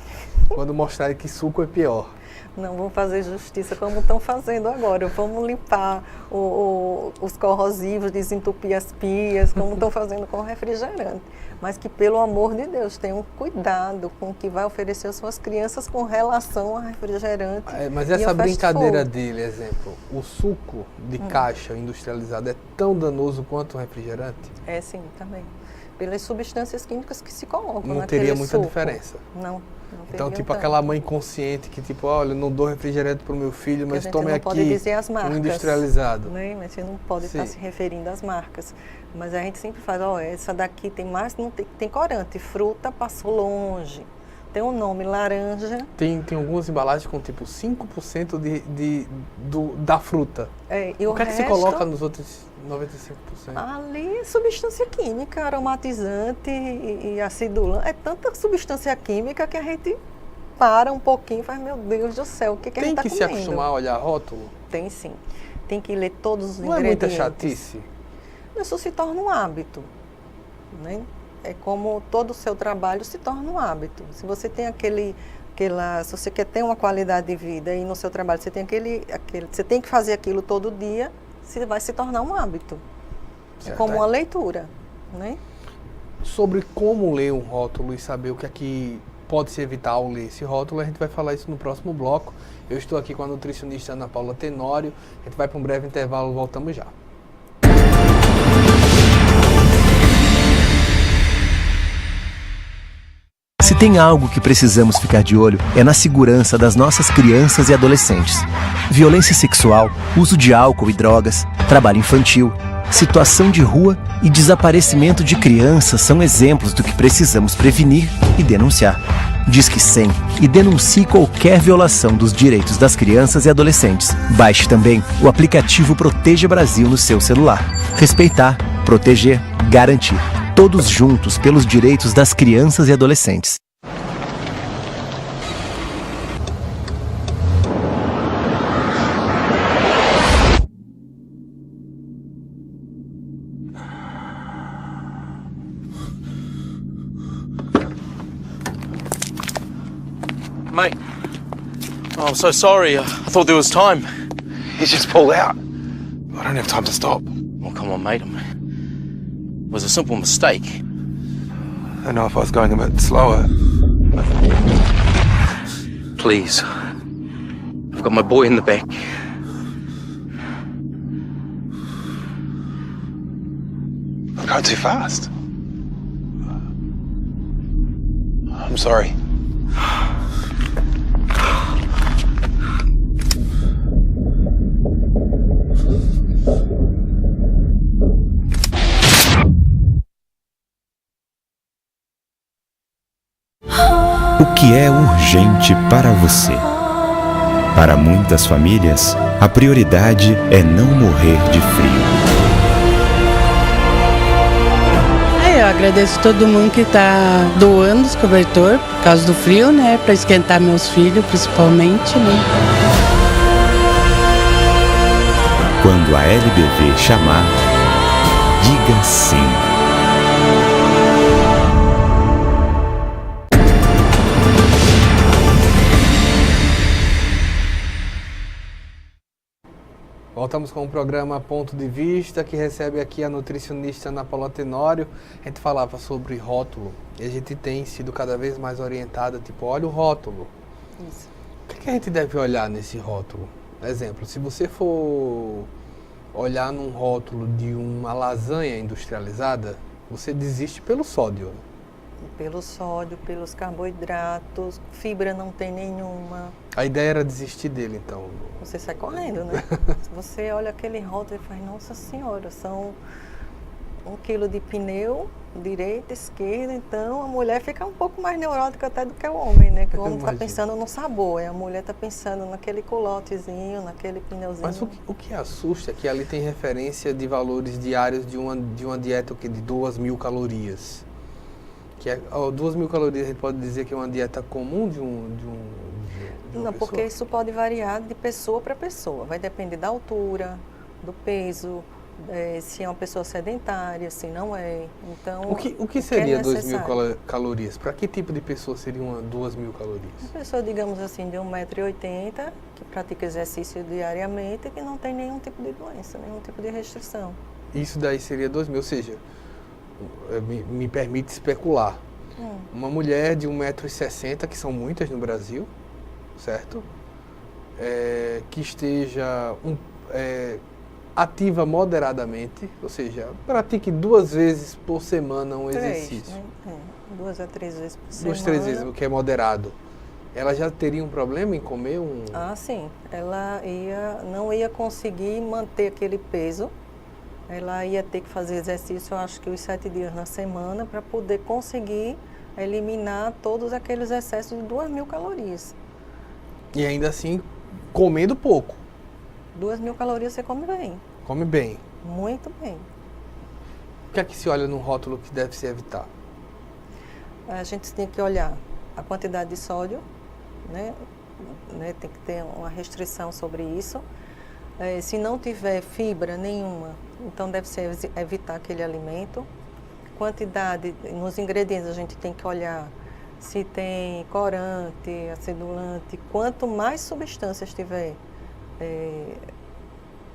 A: quando mostrarem que suco é pior.
B: Não vão fazer justiça como estão fazendo agora. Vamos limpar os corrosivos, desentupir as pias, como estão fazendo com o refrigerante. Mas que, pelo amor de Deus, tenham cuidado com o que vai oferecer às suas crianças com relação a refrigerante.
A: Mas essa brincadeira dele, exemplo, o suco de caixa industrializado é tão danoso quanto o refrigerante?
B: É sim, também. Pelas substâncias químicas que se colocam naquele suco.
A: Não teria muita diferença?
B: Não.
A: Então, tipo, aquela mãe consciente que, tipo, olha, não dou refrigerante para o meu filho, mas tome aqui um industrializado.
B: Né? Mas você não pode estar se referindo às marcas. Mas a gente sempre faz, essa daqui tem mais, não tem corante, fruta passou longe. Tem um nome, laranja.
A: Tem algumas embalagens com, tipo, 5% da fruta.
B: E o
A: que é que se coloca nos outros 95%?
B: Ali é substância química, aromatizante e acidulante. É tanta substância química que a gente para um pouquinho e faz, meu Deus do céu, o que a gente está comendo?
A: Tem que se acostumar a olhar rótulo?
B: Tem sim. Tem que ler todos os ingredientes.
A: Não é muita chatice?
B: Isso se torna um hábito, né? É como todo o seu trabalho se torna um hábito. Se você tem se você quer ter uma qualidade de vida e no seu trabalho você tem você tem que fazer aquilo todo dia, vai se tornar um hábito. É como uma leitura, né?
A: Sobre como ler um rótulo e saber o que é que pode se evitar ao ler esse rótulo, a gente vai falar isso no próximo bloco. Eu estou aqui com a nutricionista Ana Paula Tenório. A gente vai para um breve intervalo, voltamos já.
F: Se tem algo que precisamos ficar de olho, é na segurança das nossas crianças e adolescentes. Violência sexual, uso de álcool e drogas, trabalho infantil, situação de rua e desaparecimento de crianças são exemplos do que precisamos prevenir e denunciar. Disque 100 e denuncie qualquer violação dos direitos das crianças e adolescentes. Baixe também o aplicativo Proteja Brasil no seu celular. Respeitar, proteger, garantir. Todos juntos pelos direitos das crianças e adolescentes.
G: Mate, I'm so sorry. I thought there was time.
H: He's just pulled out. I don't have time to stop.
G: Well, come on, mate. It was a simple mistake.
H: I don't know if I was going a bit slower.
G: Please. I've got my boy in the back.
H: I'm going too fast. I'm sorry.
I: O que é urgente para você? Para muitas famílias, a prioridade é não morrer de frio.
J: Eu agradeço todo mundo que está doando os cobertores por causa do frio, né? Para esquentar meus filhos, principalmente, né?
I: Quando a LBV chamar, diga sim.
A: Voltamos com o programa Ponto de Vista, que recebe aqui a nutricionista Ana Paula Tenório. A gente falava sobre rótulo e a gente tem sido cada vez mais orientada, tipo, olha o rótulo.
B: Isso.
A: O que a gente deve olhar nesse rótulo? Exemplo, se você for olhar num rótulo de uma lasanha industrializada, você desiste pelo sódio.
B: Pelo sódio, pelos carboidratos, fibra não tem nenhuma.
A: A ideia era desistir dele, então.
B: Você sai correndo, né? Se você olha aquele rótulo e faz, nossa senhora, são 1 quilo de pneu, direita, esquerda, então a mulher fica um pouco mais neurótica até do que o homem, né? Que o homem está pensando no sabor, a mulher está pensando naquele culotezinho, naquele pneuzinho.
A: Mas o que assusta é que ali tem referência de valores diários de uma dieta de 2.000 calorias. Que 2.000 calorias a gente pode dizer que é uma dieta comum de uma
B: Não,
A: pessoa?
B: porque isso pode variar de pessoa para pessoa. Vai depender da altura, do peso, se é uma pessoa sedentária, se não é. Então,
A: o que seria 2.000 calorias? Para que tipo de pessoa seriam 2.000 calorias?
B: Uma pessoa, digamos assim, de 1,80 m, que pratica exercício diariamente e que não tem nenhum tipo de doença, nenhum tipo de restrição.
A: Isso daí seria 2.000, ou seja, me permite especular. Uma mulher de 1,60 m, que são muitas no Brasil, certo? Que esteja ativa moderadamente, ou seja, pratique 2 vezes por semana um exercício.
B: Né? 2 a 3 vezes por semana.
A: 2, 3 vezes, o que é moderado. Ela já teria um problema em comer um...
B: Ah, sim. Ela não ia conseguir manter aquele peso. Ela ia ter que fazer exercício, eu acho que os 7 dias na semana, para poder conseguir eliminar todos aqueles excessos de 2.000 calorias.
A: E ainda assim, comendo pouco.
B: 2.000 calorias você come bem.
A: Come bem.
B: Muito bem.
A: O que é que se olha no rótulo que deve se evitar?
B: A gente tem que olhar a quantidade de sódio, né? Tem que ter uma restrição sobre isso. Se não tiver fibra nenhuma, então deve ser evitar aquele alimento. Quantidade, nos ingredientes a gente tem que olhar se tem corante, acidulante. Quanto mais substâncias tiver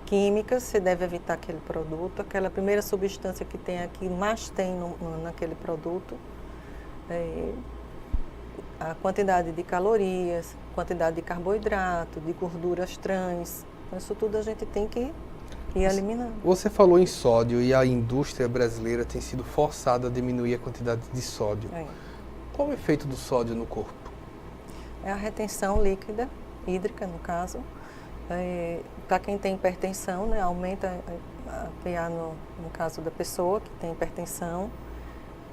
B: químicas, você deve evitar aquele produto. Aquela primeira substância que tem aqui, mais tem naquele produto. A quantidade de calorias, quantidade de carboidrato, de gorduras trans. Isso tudo a gente tem que ir eliminando.
A: Você falou em sódio e a indústria brasileira tem sido forçada a diminuir a quantidade de sódio. Qual o efeito do sódio no corpo?
B: É a retenção líquida, hídrica no caso. Para quem tem hipertensão, né, aumenta a PA no caso da pessoa que tem hipertensão.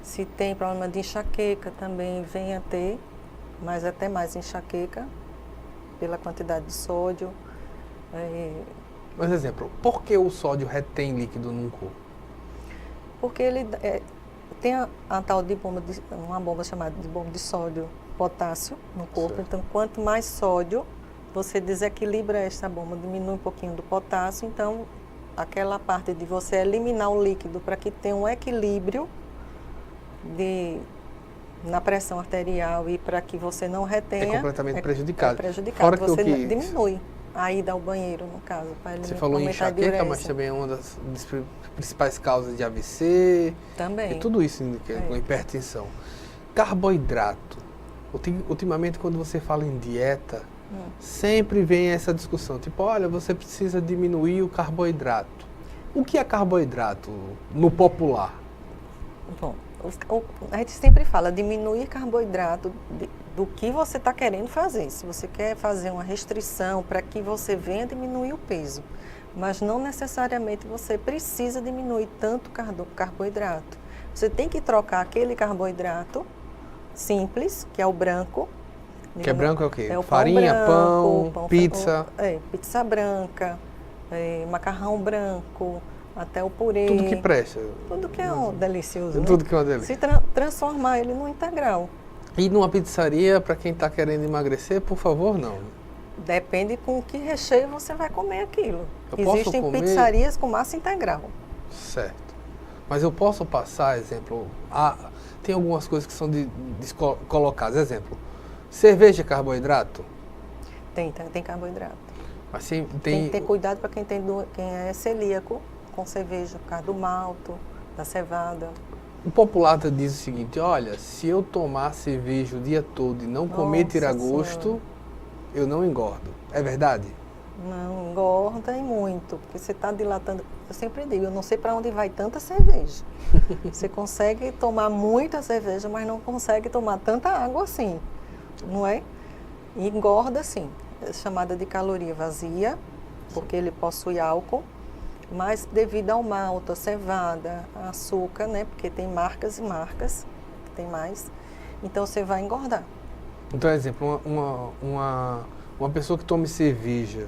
B: Se tem problema de enxaqueca também vem a ter, mas até mais enxaqueca pela quantidade de sódio.
A: Mas exemplo, por que o sódio retém líquido num corpo?
B: Porque ele tem a tal de uma bomba chamada de bomba de sódio potássio no corpo. Certo. Então, quanto mais sódio, você desequilibra essa bomba, diminui um pouquinho do potássio. Então, aquela parte de você eliminar o líquido para que tenha um equilíbrio na pressão arterial e para que você não retenha.
A: É completamente prejudicado.
B: É prejudicado.
A: Fora
B: você
A: que
B: diminui a ida ao banheiro, no caso.
A: Você falou em enxaqueca, mas também é uma das principais causas de AVC.
B: Também.
A: E tudo isso com hipertensão. Carboidrato. Ultimamente, quando você fala em dieta, sempre vem essa discussão. Tipo, olha, você precisa diminuir o carboidrato. O que é carboidrato no popular?
B: Bom, a gente sempre fala diminuir carboidrato do que você está querendo fazer. Se você quer fazer uma restrição para que você venha diminuir o peso, mas não necessariamente você precisa diminuir tanto carboidrato. Você tem que trocar aquele carboidrato simples, que é o branco.
A: Que é branco é o quê?
B: É o
A: farinha,
B: branco,
A: pão, pizza.
B: Pizza branca, macarrão branco, até o purê.
A: Tudo que presta.
B: Tudo que é delicioso.
A: Tudo
B: né?
A: que é uma delícia.
B: Se transformar ele num integral.
A: E numa pizzaria, para quem está querendo emagrecer, por favor, não.
B: Depende com que recheio você vai comer aquilo. Existem
A: comer...
B: pizzarias com massa integral.
A: Certo. Mas eu posso passar, exemplo, tem algumas coisas que são colocadas. Exemplo, cerveja é carboidrato?
B: Tem carboidrato.
A: Mas
B: tem que ter cuidado para quem é celíaco com cerveja, por causa do malto, da cevada.
A: O popular diz o seguinte, olha, se eu tomar cerveja o dia todo e não comer tiragosto, eu não engordo. É verdade?
B: Não, engorda e muito, porque você está dilatando. Eu sempre digo, eu não sei para onde vai tanta cerveja. Você consegue tomar muita cerveja, mas não consegue tomar tanta água assim, não é? E engorda sim, é chamada de caloria vazia, porque ele possui álcool, mas devido ao malto, a cevada, a açúcar, né? Porque tem marcas e marcas, tem mais, então você vai engordar.
A: Então, exemplo, uma pessoa que tome cerveja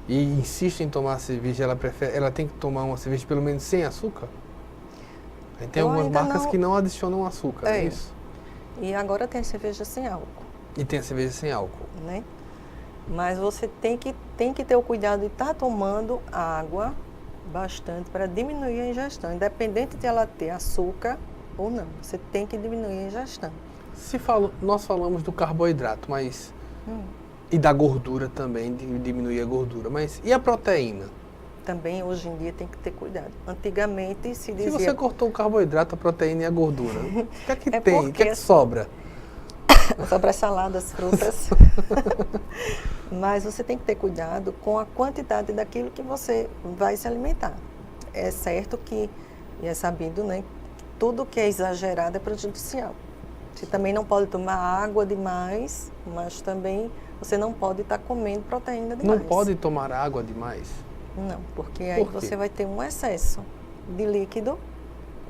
A: e insiste em tomar cerveja, ela tem que tomar uma cerveja pelo menos sem açúcar? Aí tem algumas marcas que não adicionam açúcar, é isso?
B: E agora tem cerveja sem álcool.
A: E tem a cerveja sem álcool.
B: Né? Mas você tem que ter o cuidado de estar tomando água bastante para diminuir a ingestão, independente de ela ter açúcar ou não. Você tem que diminuir a ingestão.
A: Nós falamos do carboidrato, mas e da gordura também, de diminuir a gordura, mas e a proteína?
B: Também hoje em dia tem que ter cuidado. Antigamente se dizia...
A: Se você cortou o carboidrato, a proteína e a gordura, o que é que tem? O que é que sobra?
B: Sobra saladas, frutas. Mas você tem que ter cuidado com a quantidade daquilo que você vai se alimentar. É certo que, e é sabido, né, tudo que é exagerado é prejudicial. Você também não pode tomar água demais, mas também você não pode estar comendo proteína demais.
A: Não pode tomar água demais?
B: Não, porque aí você vai ter um excesso de líquido,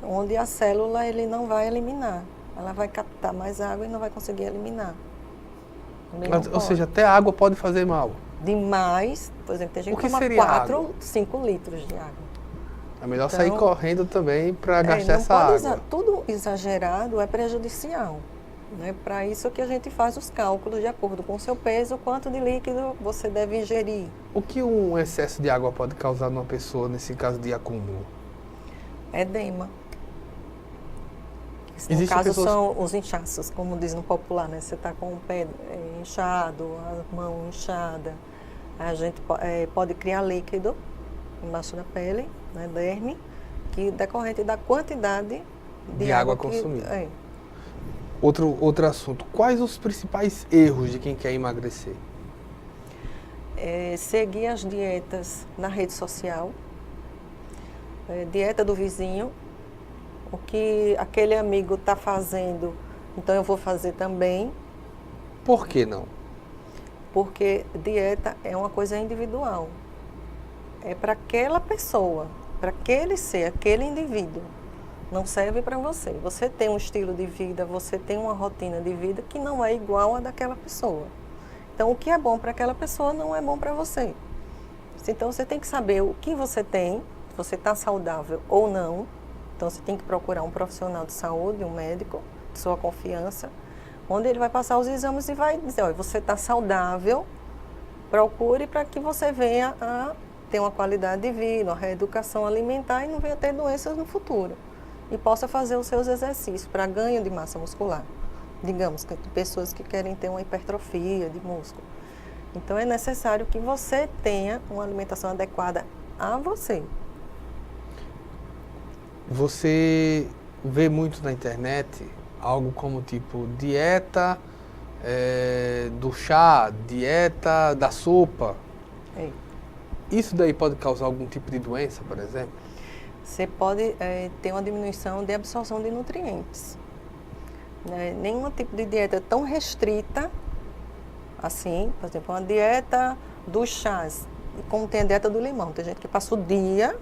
B: onde a célula ele não vai eliminar. Ela vai captar mais água e não vai conseguir eliminar.
A: Ou seja, até a água pode fazer mal?
B: Demais, por exemplo, tem gente que toma 4, 5 litros de água.
A: É melhor sair correndo também para gastar essa água.
B: Tudo exagerado é prejudicial. Né? Para isso que a gente faz os cálculos de acordo com o seu peso, quanto de líquido você deve ingerir.
A: O que um excesso de água pode causar numa pessoa, nesse caso de acúmulo?
B: Edema. No caso são os inchaços, como diz no popular, né? Você está com o pé inchado, a mão inchada. A gente pode criar líquido embaixo da pele, né, derme, que decorrente da quantidade de água consumida.
A: Outro assunto, quais os principais erros de quem quer emagrecer?
B: Seguir as dietas na rede social, dieta do vizinho, o que aquele amigo está fazendo, então eu vou fazer também.
A: Por que não?
B: Porque dieta é uma coisa individual. É para aquela pessoa, para aquele ser, aquele indivíduo. Não serve para você. Você tem um estilo de vida, você tem uma rotina de vida que não é igual a daquela pessoa. Então, o que é bom para aquela pessoa não é bom para você. Então, você tem que saber o que você tem, se você está saudável ou não. Então, você tem que procurar um profissional de saúde, um médico de sua confiança, onde ele vai passar os exames e vai dizer, olha, você está saudável, procure para que você venha a ter uma qualidade de vida, uma reeducação alimentar e não venha ter doenças no futuro. E possa fazer os seus exercícios para ganho de massa muscular. Digamos que tem pessoas que querem ter uma hipertrofia de músculo. Então, é necessário que você tenha uma alimentação adequada a você.
A: Você vê muito na internet algo como tipo dieta do chá, dieta da sopa. Isso daí pode causar algum tipo de doença, por exemplo?
B: Você pode ter uma diminuição de absorção de nutrientes. Nenhum tipo de dieta tão restrita assim, por exemplo, uma dieta dos chás, como tem a dieta do limão. Tem gente que passa o dia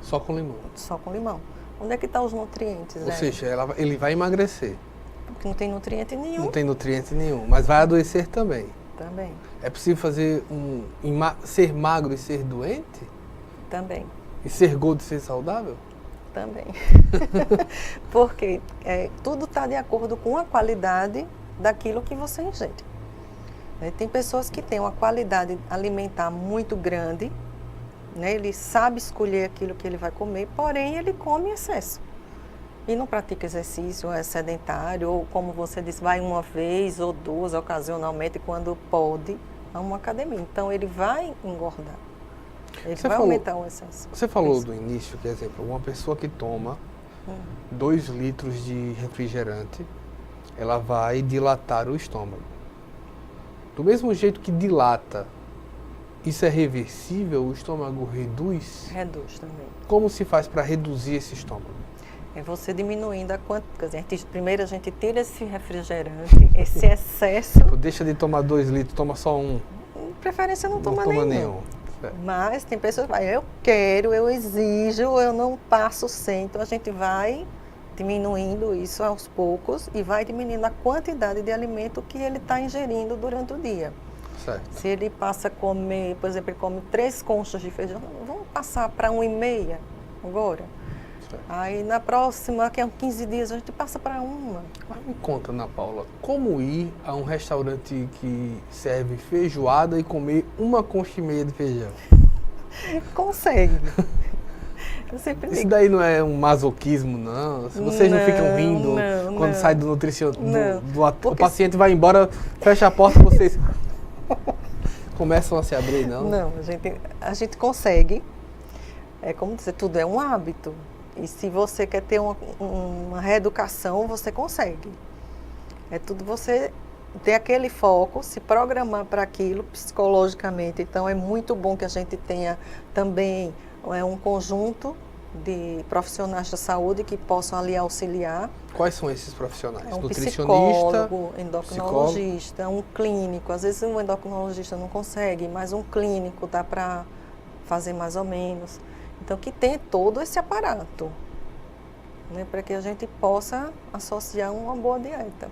A: só com limão.
B: Só com limão. Onde é que estão os nutrientes?
A: Ou seja, ele vai emagrecer.
B: Porque não tem nutriente nenhum.
A: Não tem nutriente nenhum, mas vai adoecer também.
B: Também.
A: É possível fazer ser magro e ser doente?
B: Também.
A: E ser gordo e ser saudável?
B: Também. Porque tudo está de acordo com a qualidade daquilo que você ingere. Tem pessoas que têm uma qualidade alimentar muito grande, né? Ele sabe escolher aquilo que ele vai comer, porém ele come em excesso. E não pratica exercício, é sedentário, ou como você disse, vai uma vez ou duas ocasionalmente, quando pode, a uma academia. Então, ele vai engordar. Ele vai aumentar o excesso.
A: Você falou do início, por exemplo, uma pessoa que toma 2 litros de refrigerante, ela vai dilatar o estômago. Do mesmo jeito que dilata, isso é reversível? O estômago reduz?
B: Reduz também.
A: Como se faz para reduzir esse estômago?
B: É você diminuindo a quantidade. Primeiro a gente tira esse refrigerante, esse excesso.
A: Deixa de tomar 2 litros, toma só 1.
B: Preferência não toma nenhum.
A: É.
B: Mas tem pessoas que falam, eu quero, eu exijo, eu não passo sem. Então a gente vai diminuindo isso aos poucos e vai diminuindo a quantidade de alimento que ele está ingerindo durante o dia.
A: Certo.
B: Se ele passa a comer, por exemplo, ele come 3 conchas de feijão, vamos passar para 1,5 agora. Certo. Aí na próxima, que é 15 dias, a gente passa para 1.
A: Mas me conta, Ana Paula, como ir a um restaurante que serve feijoada e comer 1 concha e meia de feijão?
B: Consegue. Eu sempre digo.
A: Isso daí não é um masoquismo, não? Se vocês não ficam rindo quando sai do nutricionista, o paciente vai embora, fecha a porta, vocês começam a se abrir, não?
B: Não, a gente consegue. É como dizer, tudo é um hábito. E se você quer ter uma reeducação, você consegue. É tudo você ter aquele foco, se programar para aquilo psicologicamente. Então, é muito bom que a gente tenha também um conjunto de profissionais da saúde que possam ali auxiliar.
A: Quais são esses profissionais?
B: Um
A: nutricionista,
B: psicólogo, endocrinologista, um clínico. Às vezes um endocrinologista não consegue, mas um clínico dá para fazer mais ou menos. Então, que tem todo esse aparato, né, para que a gente possa associar uma boa dieta.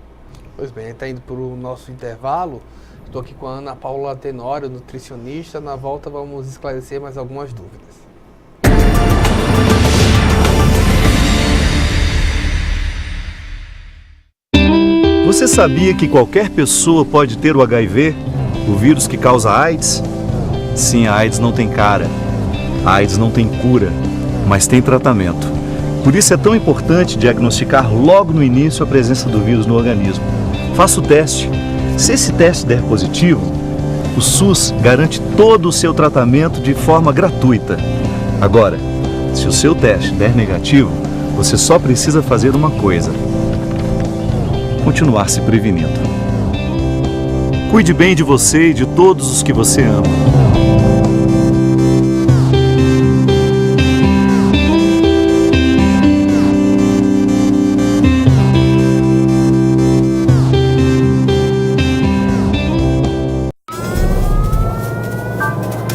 A: Pois bem, a gente está indo para o nosso intervalo. Estou aqui com a Ana Paula Tenório, nutricionista. Na volta vamos esclarecer mais algumas dúvidas.
K: Você sabia que qualquer pessoa pode ter o HIV, o vírus que causa AIDS? Sim, a AIDS não tem cara. A AIDS não tem cura, mas tem tratamento. Por isso é tão importante diagnosticar logo no início a presença do vírus no organismo. Faça o teste. Se esse teste der positivo, o SUS garante todo o seu tratamento de forma gratuita. Agora, se o seu teste der negativo, você só precisa fazer uma coisa: continuar se prevenindo. Cuide bem de você e de todos os que você ama.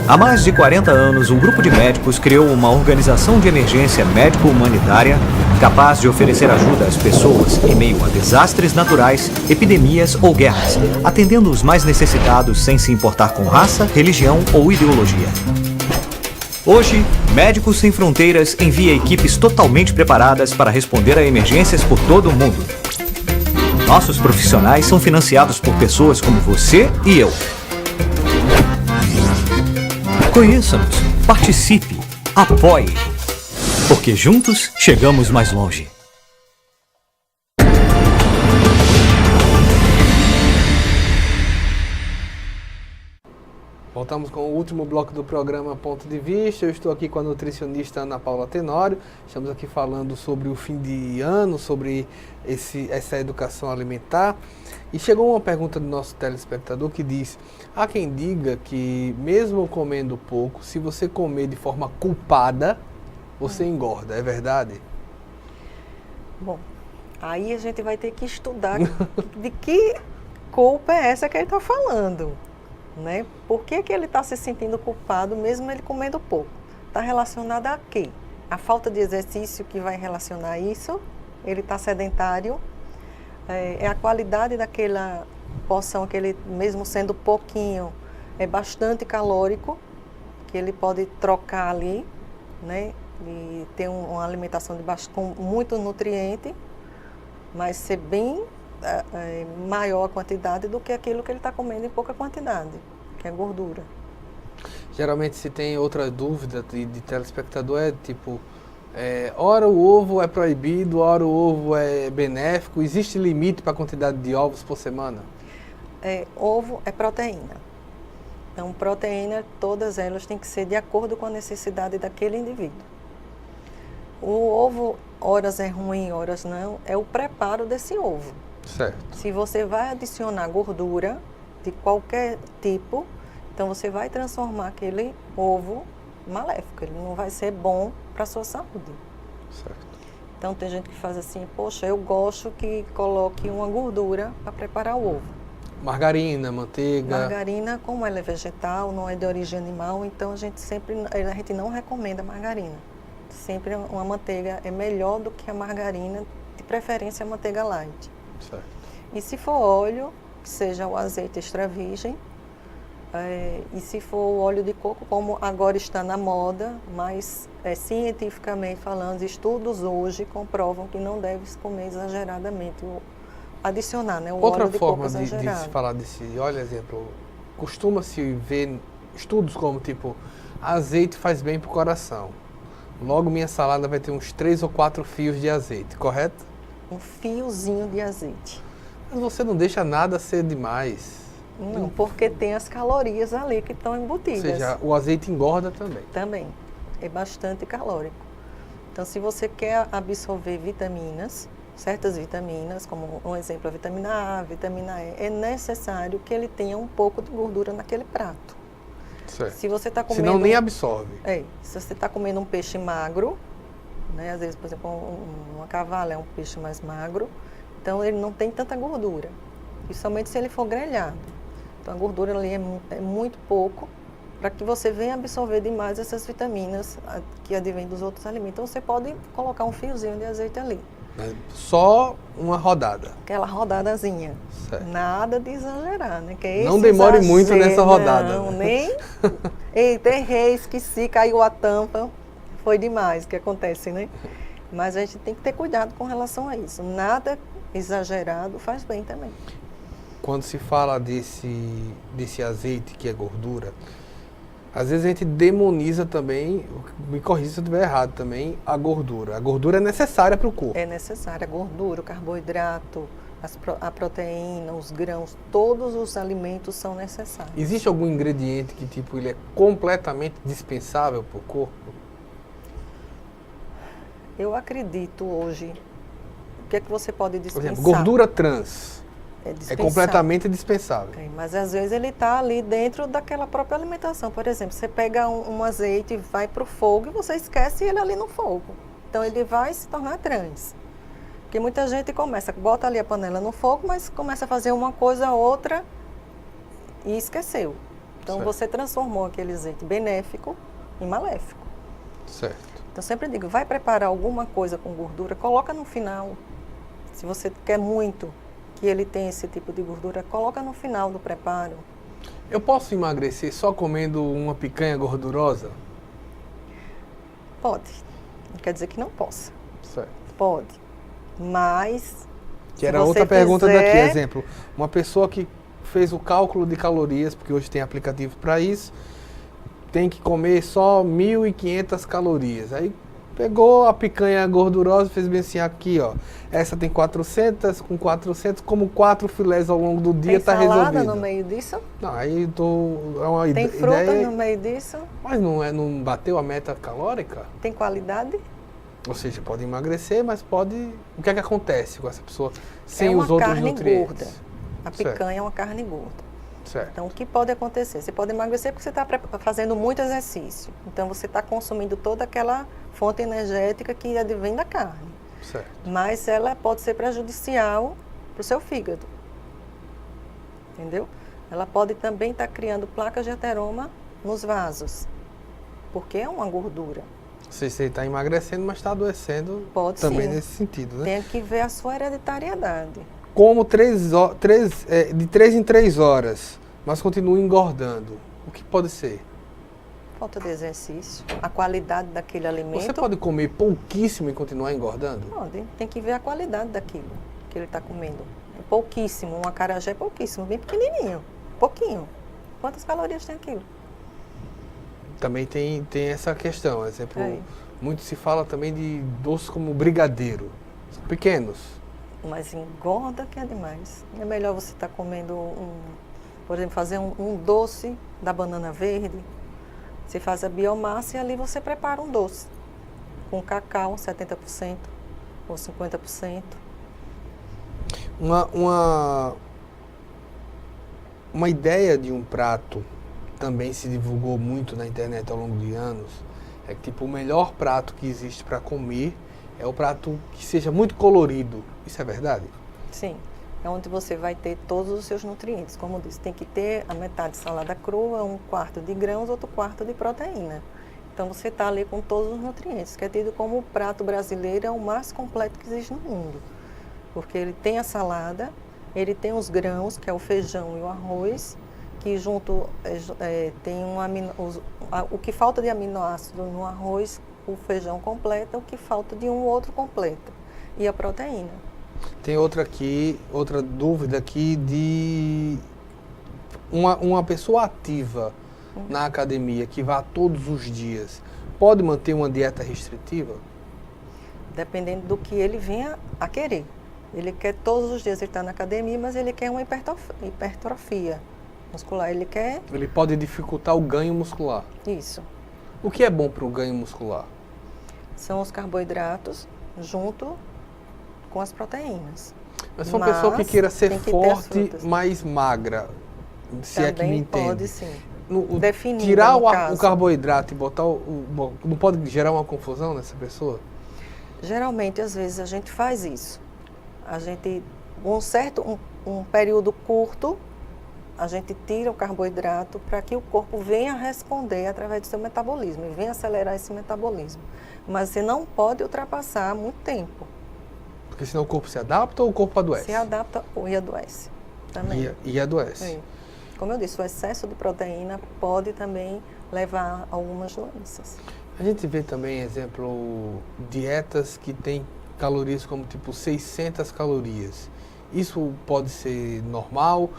L: Há mais de 40 anos, um grupo de médicos criou uma organização de emergência médico-humanitária capaz de oferecer ajuda às pessoas em meio a desastres naturais, epidemias ou guerras, atendendo os mais necessitados sem se importar com raça, religião ou ideologia. Hoje, Médicos Sem Fronteiras envia equipes totalmente preparadas para responder a emergências por todo o mundo. Nossos profissionais são financiados por pessoas como você e eu. Conheça-nos, participe, apoie, porque juntos chegamos mais longe.
A: Voltamos com o último bloco do programa Ponto de Vista. Eu estou aqui com a nutricionista Ana Paula Tenório. Estamos aqui falando sobre o fim de ano, sobre essa educação alimentar. E chegou uma pergunta do nosso telespectador que diz: há quem diga que mesmo comendo pouco, se você comer de forma culpada, você engorda. É verdade?
B: Bom, aí a gente vai ter que estudar de que culpa é essa que ele está falando, né? Por que ele está se sentindo culpado mesmo ele comendo pouco? Está relacionado a quê? A falta de exercício que vai relacionar isso? Ele está sedentário? É a qualidade daquela porção que ele, mesmo sendo pouquinho, é bastante calórico, que ele pode trocar ali, né? E ter uma alimentação com muito nutriente, mas ser bem maior a quantidade do que aquilo que ele está comendo em pouca quantidade, que é gordura.
A: Geralmente se tem outra dúvida de telespectador, é tipo, ora o ovo é proibido, ora o ovo é benéfico. Existe limite para a quantidade de ovos por semana?
B: Ovo é proteína. Então, proteína, todas elas têm que ser de acordo com a necessidade daquele indivíduo. O ovo, horas é ruim, horas não, é o preparo desse ovo.
A: Certo.
B: Se você vai adicionar gordura de qualquer tipo, então você vai transformar aquele ovo maléfico, ele não vai ser bom para a sua saúde.
A: Certo.
B: Então tem gente que faz assim, poxa, eu gosto que coloque uma gordura para preparar o ovo.
A: Margarina, manteiga.
B: Margarina, como ela é vegetal, não é de origem animal, então a gente não recomenda margarina. Sempre uma manteiga é melhor do que a margarina, de preferência a manteiga light.
A: Certo.
B: E se for óleo, que seja o azeite extra virgem, e se for o óleo de coco, como agora está na moda, mas cientificamente falando, estudos hoje comprovam que não deve se comer exageradamente, adicionar, né, o
A: Outra
B: óleo de coco
A: forma de
B: exagerado.
A: se falar desse óleo, exemplo, costuma-se ver estudos como, tipo, azeite faz bem para o coração. Logo minha salada vai ter uns 3 ou 4 fios de azeite, correto?
B: Um fiozinho de azeite.
A: Mas você não deixa nada ser demais.
B: Não, porque tem as calorias ali que estão embutidas.
A: Ou seja, o azeite engorda também.
B: Também. É bastante calórico. Então, se você quer absorver vitaminas, certas vitaminas, como um exemplo a vitamina A, a vitamina E, é necessário que ele tenha um pouco de gordura naquele prato.
A: Certo.
B: Se você está comendo...
A: Senão nem absorve.
B: Se você está comendo um peixe magro, né, às vezes, por exemplo, uma cavala é um peixe mais magro, então ele não tem tanta gordura. E somente se ele for grelhado. Então a gordura ali é muito pouco para que você venha absorver demais essas vitaminas que advêm dos outros alimentos. Então você pode colocar um fiozinho de azeite ali.
A: Só uma rodada.
B: Aquela rodadazinha.
A: Certo.
B: Nada de exagerar, né? Que
A: não demore muito nessa rodada.
B: Não,
A: né?
B: nem... Eita, errei, esqueci, caiu a tampa. Foi demais o que acontece, né? Mas a gente tem que ter cuidado com relação a isso. Nada exagerado faz bem também.
A: Quando se fala desse azeite que é gordura, às vezes a gente demoniza também, me corrija se eu estiver errado também, a gordura. A gordura é necessária para o corpo.
B: É necessária. A gordura, o carboidrato, a proteína, os grãos, todos os alimentos são necessários.
A: Existe algum ingrediente que tipo, ele é completamente dispensável para o corpo?
B: Eu acredito hoje. O que é que você pode dispensar?
A: Por exemplo, gordura trans. É completamente dispensável.
B: Mas às vezes ele está ali dentro daquela própria alimentação. Por exemplo, você pega um azeite e vai para o fogo e você esquece ele ali no fogo. Então ele vai se tornar trans. Porque muita gente bota ali a panela no fogo, mas começa a fazer uma coisa ou outra e esqueceu. Então
A: certo.
B: Você transformou aquele azeite benéfico em maléfico.
A: Certo.
B: Então sempre digo, vai preparar alguma coisa com gordura, coloca no final. Se você quer muito que ele tenha esse tipo de gordura, coloca no final do preparo.
A: Eu posso emagrecer só comendo uma picanha gordurosa?
B: Pode. Não quer dizer que não possa.
A: Certo.
B: Pode. Mas...
A: Que era outra pergunta daqui, exemplo. Uma pessoa que fez o cálculo de calorias, porque hoje tem aplicativo para isso, tem que comer só 1.500 calorias. Aí pegou a picanha gordurosa e fez bem assim, aqui ó, essa tem 400, com 400, como 4 filés ao longo do dia, tá resolvido.
B: Tem salada no meio disso?
A: Não, aí é uma
B: tem fruta no meio disso?
A: Mas não bateu a meta calórica?
B: Tem qualidade?
A: Ou seja, pode emagrecer, mas pode... O que é que acontece com essa pessoa sem os outros nutrientes?
B: Gorda. A picanha é uma carne gorda.
A: Certo.
B: Então, o que pode acontecer? Você pode emagrecer porque você está fazendo muito exercício. Então, você está consumindo toda aquela fonte energética que advém da carne.
A: Certo.
B: Mas ela pode ser prejudicial para o seu fígado. Entendeu? Ela pode também estar criando placas de ateroma nos vasos. Porque é uma gordura.
A: Você está emagrecendo, mas está adoecendo
B: pode
A: também
B: sim.
A: nesse sentido, né?
B: Tem que ver a sua hereditariedade.
A: Como de 3 em 3 horas, mas continua engordando. O que pode ser?
B: Falta de exercício, a qualidade daquele alimento.
A: Você pode comer pouquíssimo e continuar engordando?
B: Pode, tem que ver a qualidade daquilo que ele está comendo. É pouquíssimo, um acarajé é pouquíssimo, bem pequenininho, pouquinho. Quantas calorias tem aquilo?
A: Também tem essa questão, exemplo, muito se fala também de doces como brigadeiro, são pequenos.
B: Mas engorda que é demais. É melhor você estar comendo Por exemplo, fazer um doce da banana verde, você faz a biomassa e ali você prepara um doce com cacau 70% ou 50%.
A: Uma ideia de um prato também se divulgou muito na internet ao longo de anos, é que tipo, o melhor prato que existe para comer é o prato que seja muito colorido. Isso é verdade?
B: Sim, é onde você vai ter todos os seus nutrientes. Como eu disse, tem que ter a metade de salada crua, 1/4 de grãos, outro quarto de proteína. Então você está ali com todos os nutrientes, que é tido como o prato brasileiro é o mais completo que existe no mundo. Porque ele tem a salada, ele tem os grãos, que é o feijão e o arroz, que junto tem o que falta de aminoácido no arroz, o feijão completa, o que falta de um outro completa. E a proteína.
A: Tem outra dúvida aqui de uma pessoa ativa na academia, que vá todos os dias, pode manter uma dieta restritiva?
B: Dependendo do que ele venha a querer. Ele quer todos os dias estar na academia, mas ele quer uma hipertrofia muscular.
A: Ele pode dificultar o ganho muscular.
B: Isso.
A: O que é bom para o ganho muscular?
B: São os carboidratos junto com as proteínas.
A: Mas se uma pessoa que queira ser forte, mas magra, se também é que me entende.
B: Pode sim.
A: Tirar o carboidrato e botar não pode gerar uma confusão nessa pessoa?
B: Geralmente, às vezes, a gente faz isso. A gente, um período curto, a gente tira o carboidrato para que o corpo venha responder através do seu metabolismo e venha acelerar esse metabolismo. Mas você não pode ultrapassar muito tempo.
A: Porque senão o corpo se adapta ou o corpo adoece?
B: Se adapta e adoece também.
A: E adoece.
B: Sim. Como eu disse, o excesso de proteína pode também levar a algumas doenças.
A: A gente vê também, exemplo, dietas que têm calorias como tipo 600 calorias. Isso pode ser normal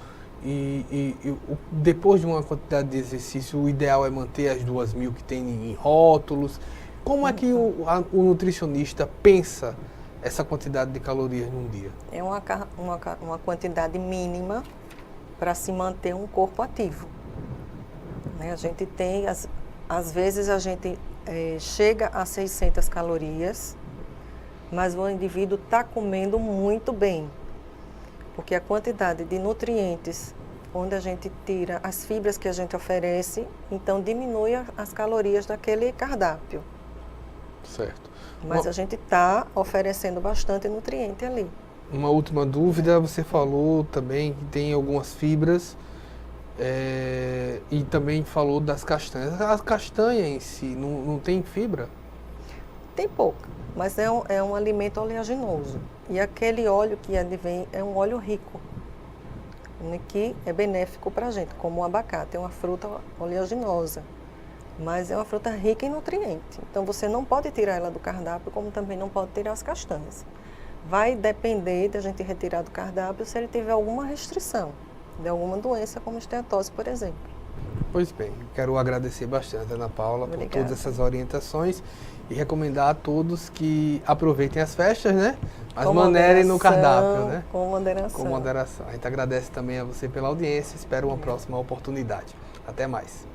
A: e depois de uma quantidade de exercício, o ideal é manter as 2.000 que tem em rótulos. Como é que o nutricionista pensa essa quantidade de calorias num dia?
B: É uma quantidade mínima para se manter um corpo ativo. A gente tem, às vezes a gente chega a 600 calorias, mas o indivíduo está comendo muito bem, porque a quantidade de nutrientes, onde a gente tira as fibras que a gente oferece, então diminui as calorias daquele cardápio.
A: Certo.
B: Mas a gente está oferecendo bastante nutriente ali.
A: Uma última dúvida, você falou também que tem algumas fibras e também falou das castanhas. A castanha em si não tem fibra?
B: Tem pouca, mas é um alimento oleaginoso. E aquele óleo que advém é um óleo rico, que é benéfico para a gente, como o abacate, é uma fruta oleaginosa. Mas é uma fruta rica em nutrientes. Então você não pode tirar ela do cardápio, como também não pode tirar as castanhas. Vai depender de a gente retirar do cardápio se ele tiver alguma restrição, de alguma doença como esteatose, por exemplo.
A: Pois bem, quero agradecer bastante, Ana Paula, por todas essas orientações e recomendar a todos que aproveitem as festas, né? Mas manerem no cardápio, né?
B: Com moderação.
A: Com moderação. A gente agradece também a você pela audiência, espero uma próxima oportunidade. Até mais.